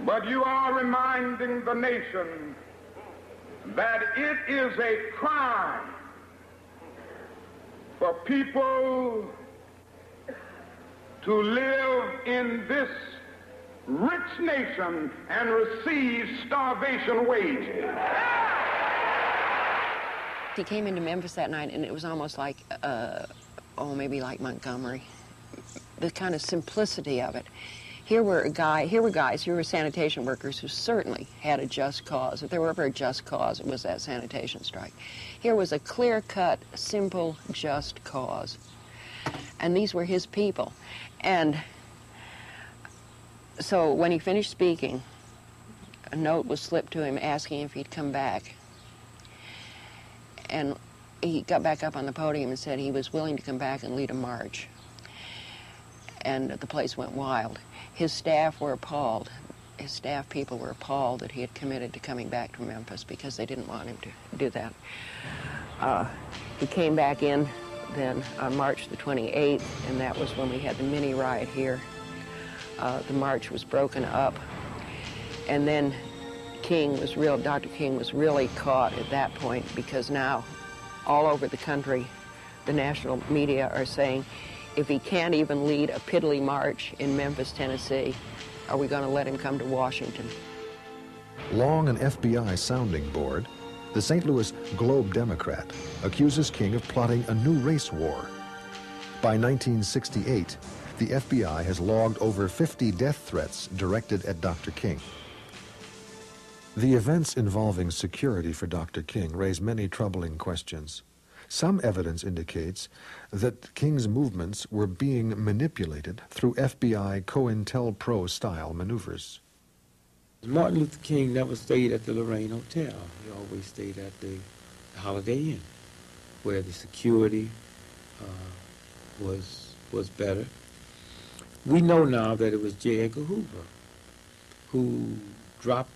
But you are reminding the nation that it is a crime for people to live in this rich nation and receive starvation wages. He came into Memphis that night, and it was almost like, maybe like Montgomery. The kind of simplicity of it. Here were sanitation workers who certainly had a just cause. If there were ever a just cause, it was that sanitation strike. Here was a clear-cut, simple, just cause. And these were his people. And so when he finished speaking, a note was slipped to him asking if he'd come back. And he got back up on the podium and said he was willing to come back and lead a march. And the place went wild. His staff were appalled. His staff people were appalled that he had committed to coming back to Memphis because they didn't want him to do that. He came back in then on March the 28th, and that was when we had the mini riot here. The march was broken up, and then Dr. King was really caught at that point, because now all over the country the national media are saying, if he can't even lead a piddly march in Memphis, Tennessee, are we going to let him come to Washington? Long an FBI sounding board, the St. Louis Globe-Democrat accuses King of plotting a new race war. By 1968, the FBI has logged over 50 death threats directed at Dr. King. The events involving security for Dr. King raise many troubling questions. Some evidence indicates that King's movements were being manipulated through FBI COINTELPRO-style maneuvers. Martin Luther King never stayed at the Lorraine Hotel. He always stayed at the Holiday Inn, where the security was better. We know now that it was J. Edgar Hoover who dropped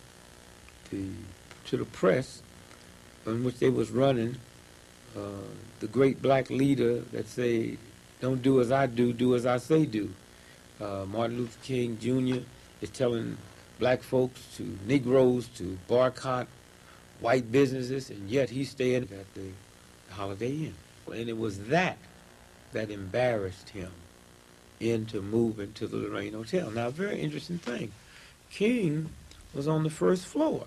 to the press on which they was running the great black leader that say, don't do as I do, do as I say do. Martin Luther King Jr. is telling black folks, to Negroes, to boycott white businesses, and yet he's staying at the Holiday Inn. And it was that embarrassed him into moving to the Lorraine Hotel. Now, a very interesting thing. King was on the first floor.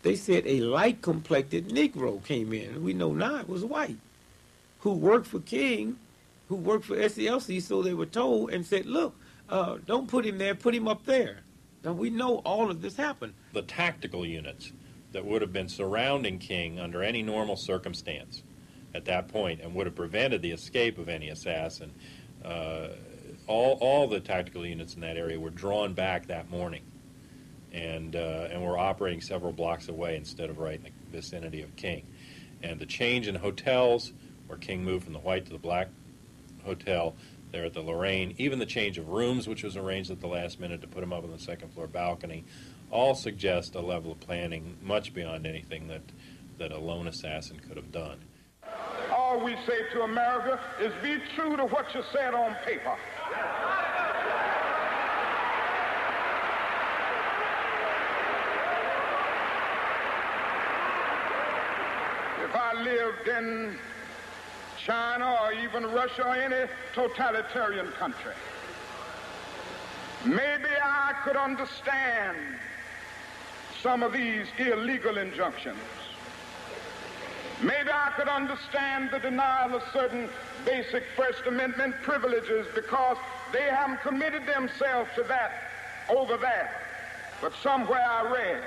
They said a light-complected Negro came in, and we know now it was white, who worked for King, who worked for SCLC, so they were told, and said, look, don't put him there, put him up there. Now, we know all of this happened. The tactical units that would have been surrounding King under any normal circumstance at that point and would have prevented the escape of any assassin, all the tactical units in that area were drawn back that morning and were operating several blocks away instead of right in the vicinity of King. And the change in hotels, where King moved from the white to the black hotel there at the Lorraine, even the change of rooms, which was arranged at the last minute to put him up on the second-floor balcony, all suggest a level of planning much beyond anything that a lone assassin could have done. All we say to America is be true to what you said on paper. If I lived in China or even Russia or any totalitarian country, maybe I could understand some of these illegal injunctions. Maybe I could understand the denial of certain basic First Amendment privileges because they haven't committed themselves to that over there. But somewhere I read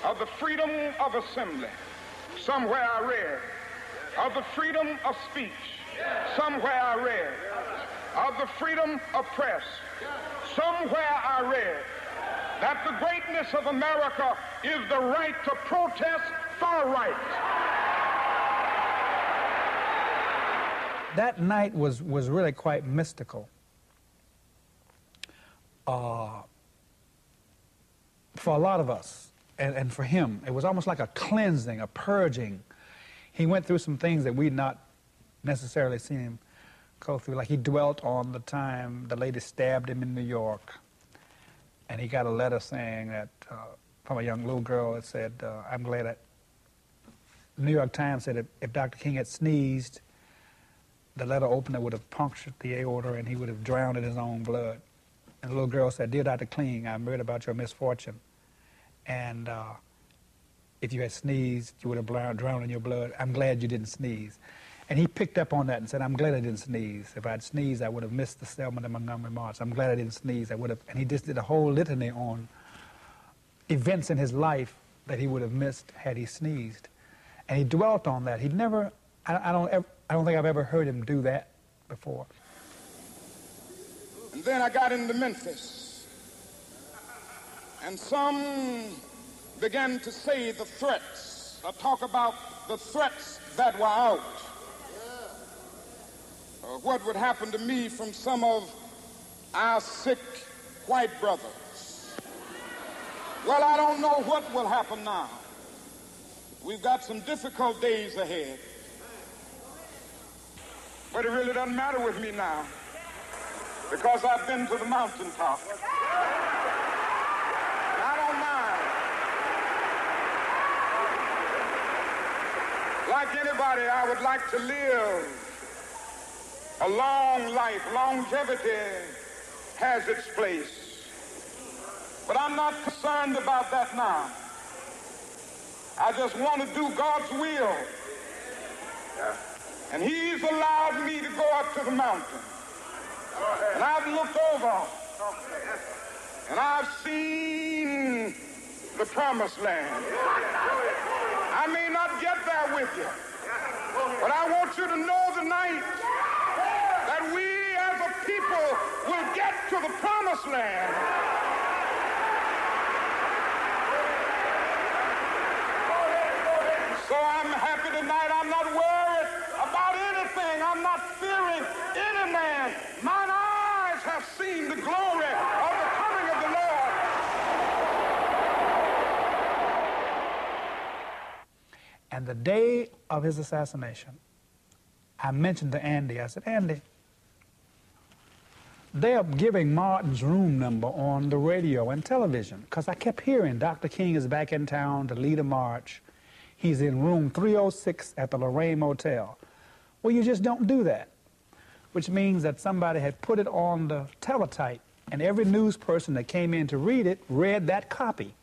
of the freedom of assembly. Somewhere I read of the freedom of speech. Somewhere I read of the freedom of press. Somewhere I read that the greatness of America is the right to protest for rights. That night was really quite mystical. For a lot of us, and for him, it was almost like a cleansing, a purging. He went through some things that we'd not necessarily seen him go through. Like he dwelt on the time the lady stabbed him in New York. and he got a letter saying that, from a young little girl that said, I'm glad that, the New York Times said if Dr. King had sneezed, the letter opener would have punctured the aorta and he would have drowned in his own blood. And the little girl said, Dear Dr. King, I've heard about your misfortune. And if you had sneezed, you would have drowned in your blood. I'm glad you didn't sneeze. And he picked up on that and said, I'm glad I didn't sneeze. If I'd sneezed, I would have missed the Selma to Montgomery March. I'm glad I didn't sneeze. I would have. And he just did a whole litany on events in his life that he would have missed had he sneezed. And he dwelt on that. He never, I don't think I've ever heard him do that before. And then I got into Memphis. And some began to say the threats, or talk about the threats that were out. What would happen to me from some of our sick white brothers. Well, I don't know what will happen now. We've got some difficult days ahead. But it really doesn't matter with me now, because I've been to the mountaintop. And I don't mind. Like anybody, I would like to live a long life. Longevity has its place. But I'm not concerned about that now. I just want to do God's will. And he's allowed me to go up to the mountain. And I've looked over and I've seen the promised land. I may not get there with you, but I want you to know tonight that we as a people will get to the promised land. So I'm happy tonight. I'm not worried about anything. I'm not fearing any man. Mine eyes have seen the glory of the coming of the Lord. And the day of his assassination, I mentioned to Andy, I said, Andy, they're giving Martin's room number on the radio and television, because I kept hearing Dr. King is back in town to lead a march. He's in room 306 at the Lorraine Motel. Well, you just don't do that, which means that somebody had put it on the teletype, and every news person that came in to read it read that copy.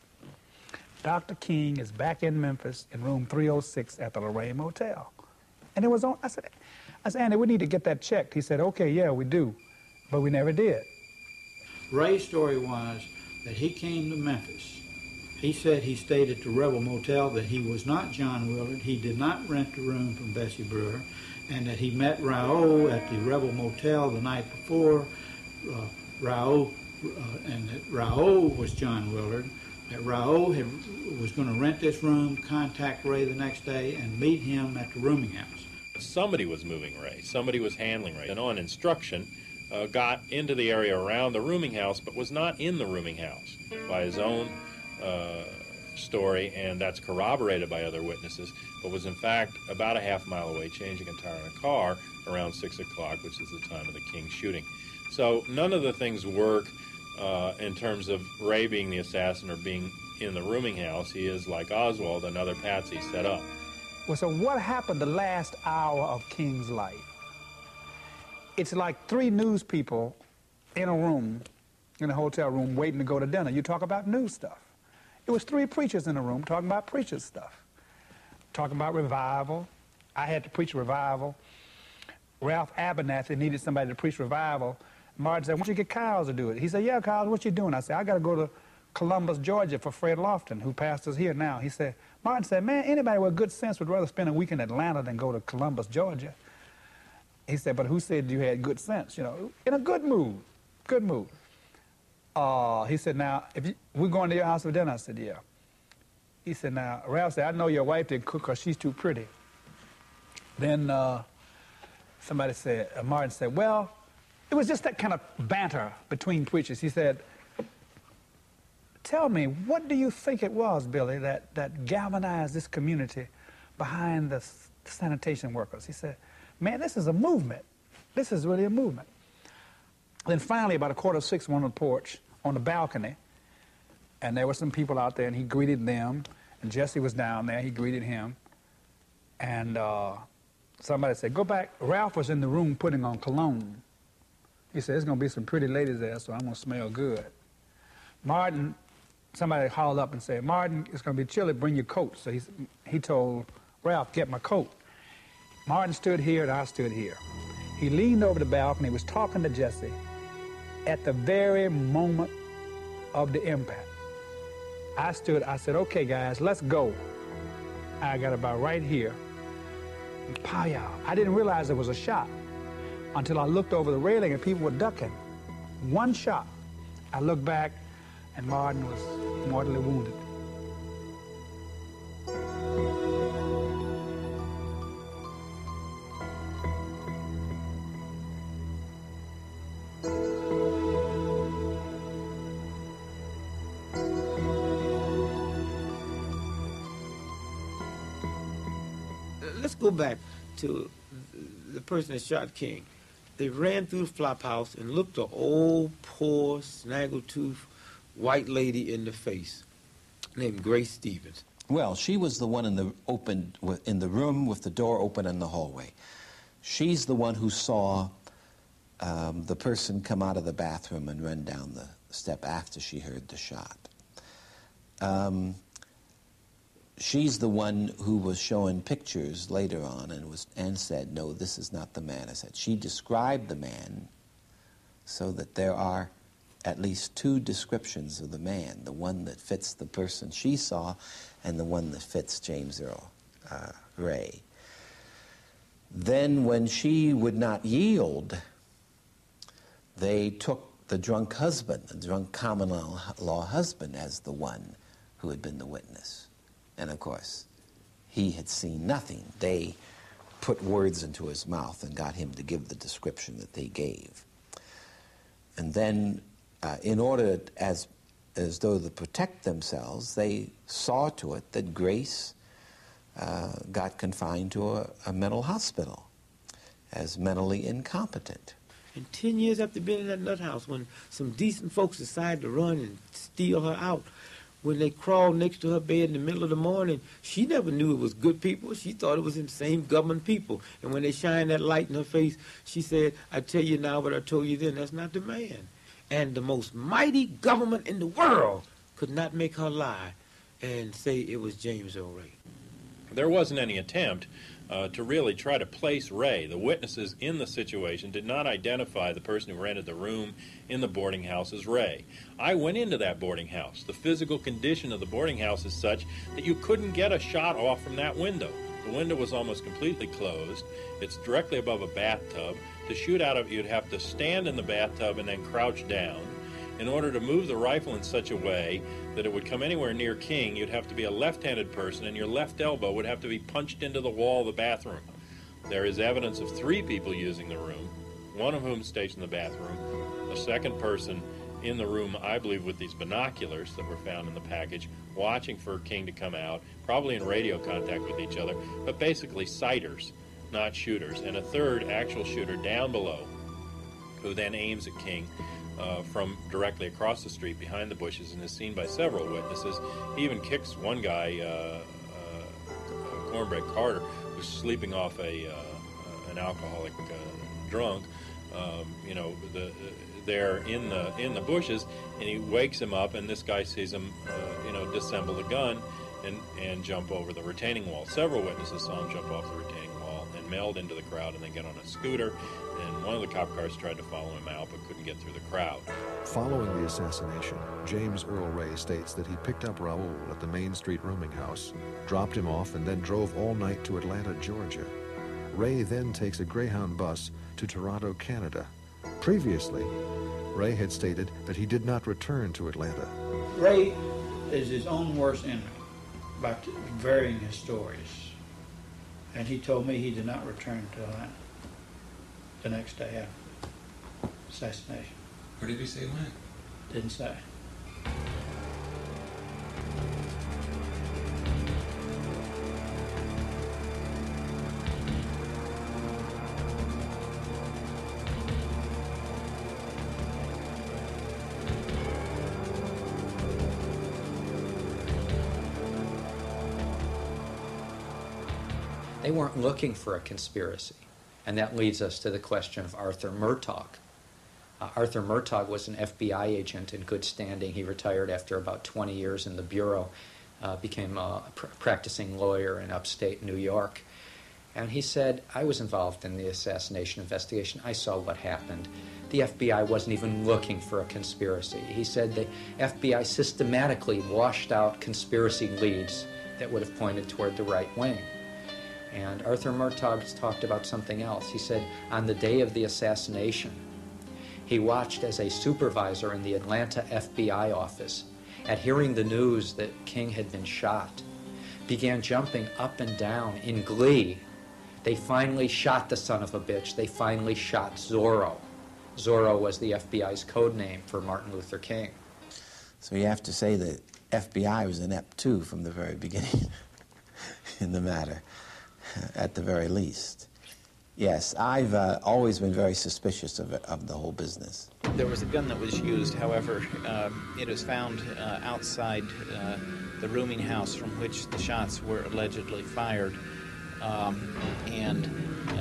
Dr. King is back in Memphis in room 306 at the Lorraine Motel. And it was on. I said, Andy, we need to get that checked. He said, okay, yeah, we do. But we never did. Ray's story was that he came to Memphis. He said he stayed at the Rebel Motel, that he was not John Willard. He did not rent the room from Bessie Brewer, and that he met Raoul at the Rebel Motel the night before. And that Raoul was John Willard. That Raoul was going to rent this room, contact Ray the next day, and meet him at the rooming house. Somebody was moving Ray. Somebody was handling Ray. And on instruction, got into the area around the rooming house, but was not in the rooming house by his own story, and that's corroborated by other witnesses, but was in fact about a half mile away, changing a tire in a car around 6 o'clock, which is the time of the King shooting. So none of the things work in terms of Ray being the assassin or being in the rooming house. He is, like Oswald, another patsy set up. Well, so what happened the last hour of King's life? It's like 3 news people in a room, in a hotel room, waiting to go to dinner. You talk about news stuff. It was 3 preachers in a room talking about preachers' stuff. Talking about revival. I had to preach revival. Ralph Abernathy needed somebody to preach revival. Martin said, why don't you get Kyles to do it? He said, yeah, Kyles, what you doing? I said, I got to go to Columbus, Georgia for Fred Lofton, who pastors here now. He said, Martin said, man, anybody with good sense would rather spend a week in Atlanta than go to Columbus, Georgia. He said, but who said you had good sense? You know, in a good mood, good mood. He said, now, we're going to your house for dinner. I said, yeah. He said, now, Ralph said, I know your wife didn't cook because she's too pretty. Then somebody said, Martin said, well, it was just that kind of banter between preachers. He said, tell me, what do you think it was, Billy, that galvanized this community behind the sanitation workers? He said, man, this is a movement. This is really a movement. Then finally, about 5:45, on the porch, on the balcony, And there were some people out there, and he greeted them. And Jesse was down there. He greeted him. And somebody said, go back. Ralph was in the room putting on cologne. He said, there's going to be some pretty ladies there, so I'm going to smell good. Martin, somebody hauled up and said, Martin, it's going to be chilly, bring your coat. So he told Ralph, get my coat. Martin stood here and I stood here. He leaned over the balcony, was talking to Jesse at the very moment of the impact. I said, okay, guys, let's go. I got about right here. Pow-yow. I didn't realize there was a shot until I looked over the railing and people were ducking. One shot. I looked back and Martin was mortally wounded. Let's go back to the person that shot King. They ran through the flop house and looked the old, poor, snaggletooth white lady in the face named Grace Stevens. Well, she was the one in the room with the door open in the hallway. She's the one who saw the person come out of the bathroom and run down the step after she heard the shot. She's the one who was showing pictures later on and said, no, this is not the man. I said, she described the man so that there are at least two descriptions of the man, the one that fits the person she saw and the one that fits James Earl Ray. Then when she would not yield, they took the drunk husband, the drunk common law husband, as the one who had been the witness. And of course, he had seen nothing. They put words into his mouth and got him to give the description that they gave. And then, in order, as though to protect themselves, they saw to it that Grace got confined to a mental hospital as mentally incompetent. And 10 years after being in that nut house, when some decent folks decided to run and steal her out, when they crawled next to her bed in the middle of the morning, she never knew it was good people. She thought it was the same government people. And when they shined that light in her face, she said, I tell you now what I told you then, that's not the man. And the most mighty government in the world could not make her lie and say it was James Earl Ray. There wasn't any attempt to really try to place Ray. The witnesses in the situation did not identify the person who rented the room in the boarding house as Ray. I went into that boarding house. The physical condition of the boarding house is such that you couldn't get a shot off from that window. The window was almost completely closed. It's directly above a bathtub. To shoot out of it, you'd have to stand in the bathtub and then crouch down. In order to move the rifle in such a way that it would come anywhere near King, you'd have to be a left-handed person, and your left elbow would have to be punched into the wall of the bathroom. There is evidence of 3 people using the room, one of whom staged in the bathroom, a second person in the room, I believe, with these binoculars that were found in the package, watching for King to come out, probably in radio contact with each other, but basically sighters, not shooters, and a third actual shooter down below, who then aims at King from directly across the street behind the bushes and is seen by several witnesses. He even kicks one guy, Cornbread Carter, who's sleeping off an alcoholic drunk, there in the bushes, and he wakes him up, and this guy sees him, disassemble the gun and jump over the retaining wall. Several witnesses saw him jump off the retaining wall and meld into the crowd and then get on a scooter. And one of the cop cars tried to follow him out but couldn't get through the crowd. Following the assassination, James Earl Ray states that he picked up Raoul at the Main Street rooming house, dropped him off, and then drove all night to Atlanta, Georgia. Ray then takes a Greyhound bus to Toronto, Canada. Previously, Ray had stated that he did not return to Atlanta. Ray is his own worst enemy by varying his stories. And he told me he did not return to Atlanta the next day after assassination. Or did he say when? Didn't say. They weren't looking for a conspiracy. And that leads us to the question of Arthur Murtaugh. Arthur Murtaugh was an FBI agent in good standing. He retired after about 20 years in the Bureau, became a practicing lawyer in upstate New York. And he said, I was involved in the assassination investigation. I saw what happened. The FBI wasn't even looking for a conspiracy. He said the FBI systematically washed out conspiracy leads that would have pointed toward the right wing. And Arthur Murtaugh talked about something else. He said, on the day of the assassination, he watched as a supervisor in the Atlanta FBI office, at hearing the news that King had been shot, began jumping up and down in glee. They finally shot the son of a bitch. They finally shot Zorro. Zorro was the FBI's code name for Martin Luther King. So you have to say that FBI was inept too from the very beginning in the matter, at the very least. Yes, I've always been very suspicious of the whole business. There was a gun that was used, however, it was found outside the rooming house from which the shots were allegedly fired.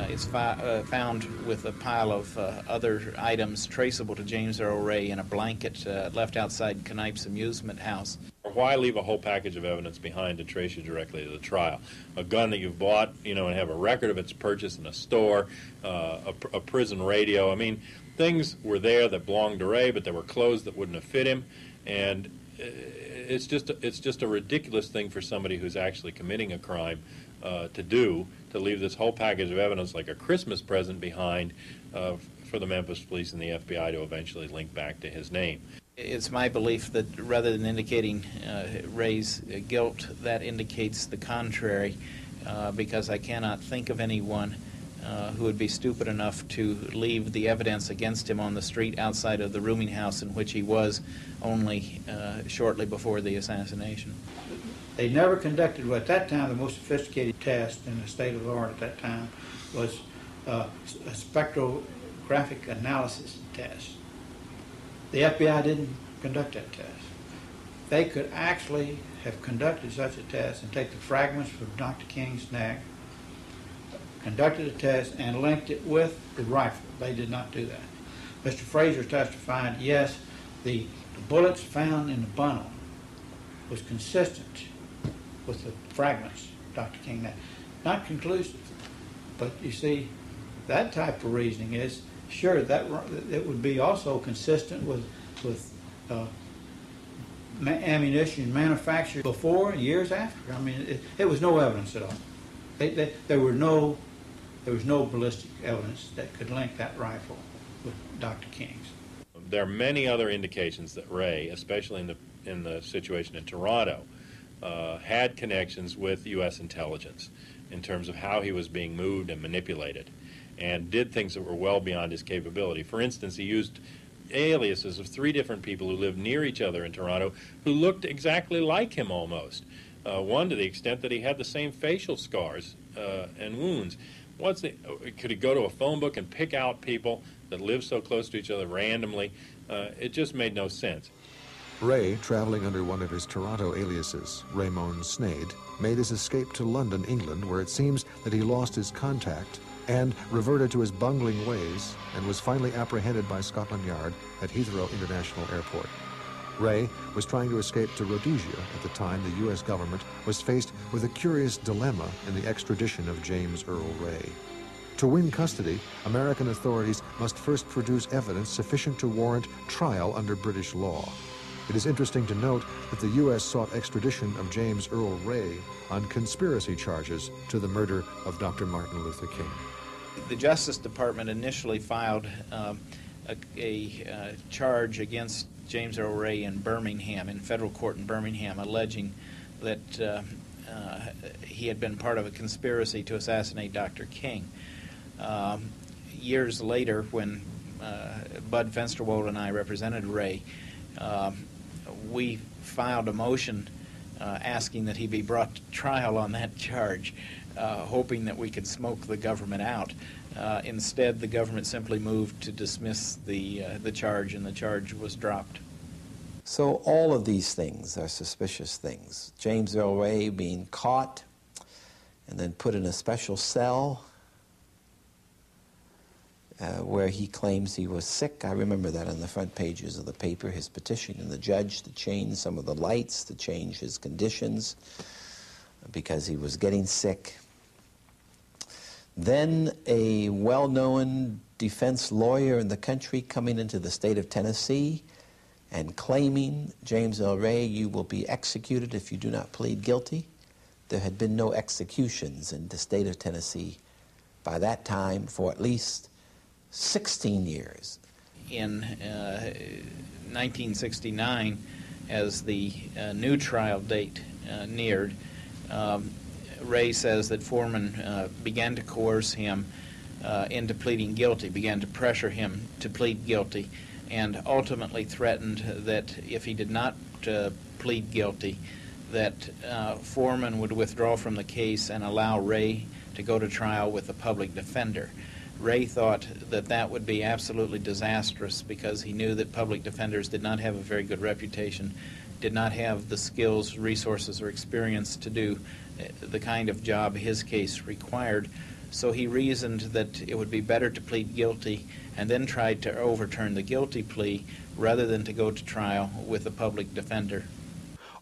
It's found with a pile of other items traceable to James Earl Ray in a blanket left outside Knipes Amusement House. Why leave a whole package of evidence behind to trace you directly to the trial? A gun that you've bought, and have a record of its purchase in a store, a prison radio. I mean, things were there that belonged to Ray, but there were clothes that wouldn't have fit him, and it's just a ridiculous thing for somebody who's actually committing a crime to leave this whole package of evidence like a Christmas present behind for the Memphis police and the FBI to eventually link back to his name. It's my belief that rather than indicating Ray's guilt, that indicates the contrary, because I cannot think of anyone who would be stupid enough to leave the evidence against him on the street outside of the rooming house in which he was only shortly before the assassination. They never conducted what at that time the most sophisticated test in the state of the art at that time was a spectrographic analysis test. The FBI didn't conduct that test. They could actually have conducted such a test and take the fragments from Dr. King's neck, conducted a test, and linked it with the rifle. They did not do that. Mr. Fraser testified, yes, the bullets found in the bundle was consistent with the fragments Dr. King neck. Not conclusive, but you see, that type of reasoning is, sure, that it would be also consistent with ammunition manufactured before and years after. I mean, it was no evidence at all. There was no ballistic evidence that could link that rifle with Dr. King's. There are many other indications that Ray, especially in the situation in Toronto, had connections with U.S. intelligence in terms of how he was being moved and manipulated, and did things that were well beyond his capability. For instance, he used aliases of 3 different people who lived near each other in Toronto who looked exactly like him almost. One to the extent that he had the same facial scars and wounds. Could he go to a phone book and pick out people that lived so close to each other randomly? It just made no sense. Ray, traveling under one of his Toronto aliases, Raymond Sneyd, made his escape to London, England, where it seems that he lost his contact and reverted to his bungling ways and was finally apprehended by Scotland Yard at Heathrow International Airport. Ray was trying to escape to Rhodesia at the time the U.S. government was faced with a curious dilemma in the extradition of James Earl Ray. To win custody, American authorities must first produce evidence sufficient to warrant trial under British law. It is interesting to note that the U.S. sought extradition of James Earl Ray on conspiracy charges to the murder of Dr. Martin Luther King. The Justice Department initially filed a charge against James Earl Ray in Birmingham, in federal court in Birmingham, alleging that he had been part of a conspiracy to assassinate Dr. King. Years later, when Bud Fensterwold and I represented Ray, we filed a motion asking that he be brought to trial on that charge, hoping that we could smoke the government out. Instead, the government simply moved to dismiss the charge, and the charge was dropped. So all of these things are suspicious things. James Earl Ray being caught, and then put in a special cell where he claims he was sick. I remember that on the front pages of the paper, his petition to the judge to change some of the lights, to change his conditions, because he was getting sick. Then a well-known defense lawyer in the country coming into the state of Tennessee and claiming, James L. Ray, you will be executed if you do not plead guilty. There had been no executions in the state of Tennessee by that time for at least 16 years. In 1969, as the new trial date neared, Ray says that Foreman began to coerce him into pleading guilty, began to pressure him to plead guilty, and ultimately threatened that if he did not plead guilty, that Foreman would withdraw from the case and allow Ray to go to trial with the public defender. Ray thought that that would be absolutely disastrous because he knew that public defenders did not have a very good reputation, did not have the skills, resources, or experience to do the kind of job his case required. So he reasoned that it would be better to plead guilty and then tried to overturn the guilty plea rather than to go to trial with the public defender.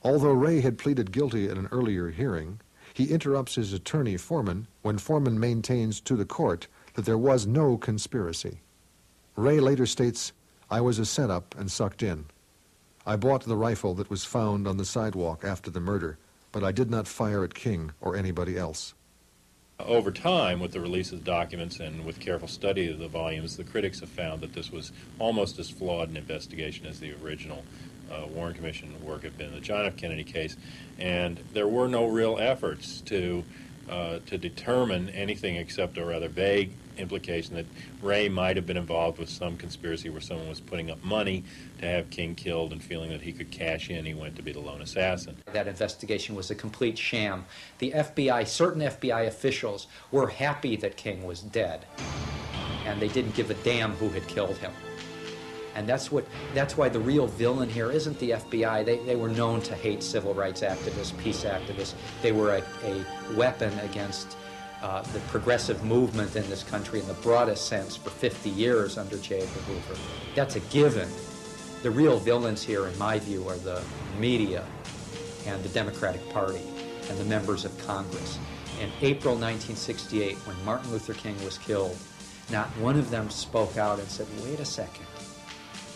Although Ray had pleaded guilty at an earlier hearing, he interrupts his attorney, Foreman, when Foreman maintains to the court that there was no conspiracy. Ray later states, "I was a setup and sucked in. I bought the rifle that was found on the sidewalk after the murder, but I did not fire at King or anybody else." Over time, with the release of the documents and with careful study of the volumes, the critics have found that this was almost as flawed an investigation as the original Warren Commission work had been in the John F. Kennedy case, and there were no real efforts to determine anything except a rather vague implication that Ray might have been involved with some conspiracy where someone was putting up money to have King killed, and feeling that he could cash in, he went to be the lone assassin. That investigation was a complete sham. The FBI, certain FBI officials, were happy that King was dead, and they didn't give a damn who had killed him. And that's why the real villain here isn't the FBI. They were known to hate civil rights activists, peace activists. They were a weapon against the progressive movement in this country in the broadest sense for 50 years under J. Edgar Hoover. That's a given. The real villains here, in my view, are the media and the Democratic Party and the members of Congress. In April 1968, when Martin Luther King was killed, not one of them spoke out and said, wait a second.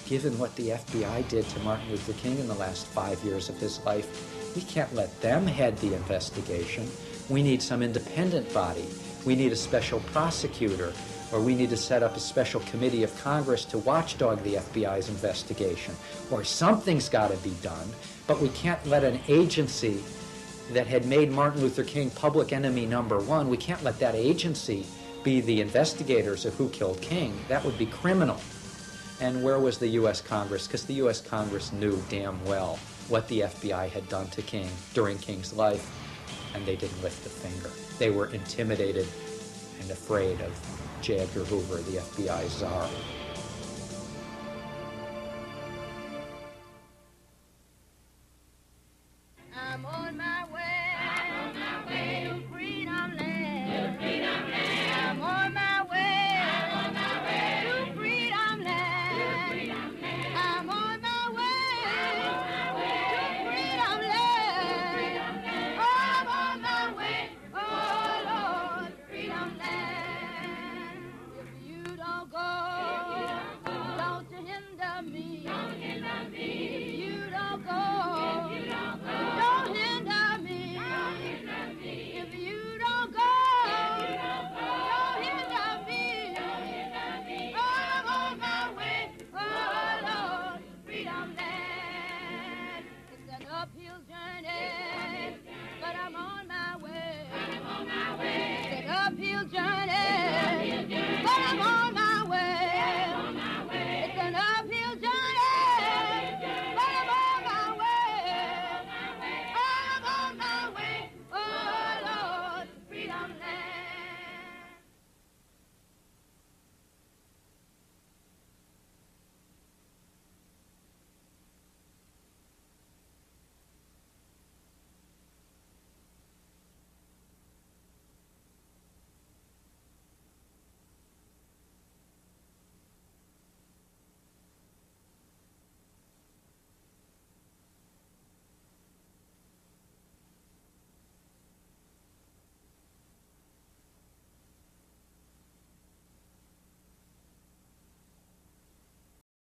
Given what the FBI did to Martin Luther King in the last 5 years of his life, we can't let them head the investigation. We need some independent body. We need a special prosecutor, or we need to set up a special committee of Congress to watchdog the FBI's investigation, or something's got to be done, but we can't let an agency that had made Martin Luther King public enemy #1, we can't let that agency be the investigators of who killed King. That would be criminal. And where was the U.S. Congress? Because the U.S. Congress knew damn well what the FBI had done to King during King's life, and they didn't lift a finger. They were intimidated and afraid of J. Edgar Hoover, the FBI czar.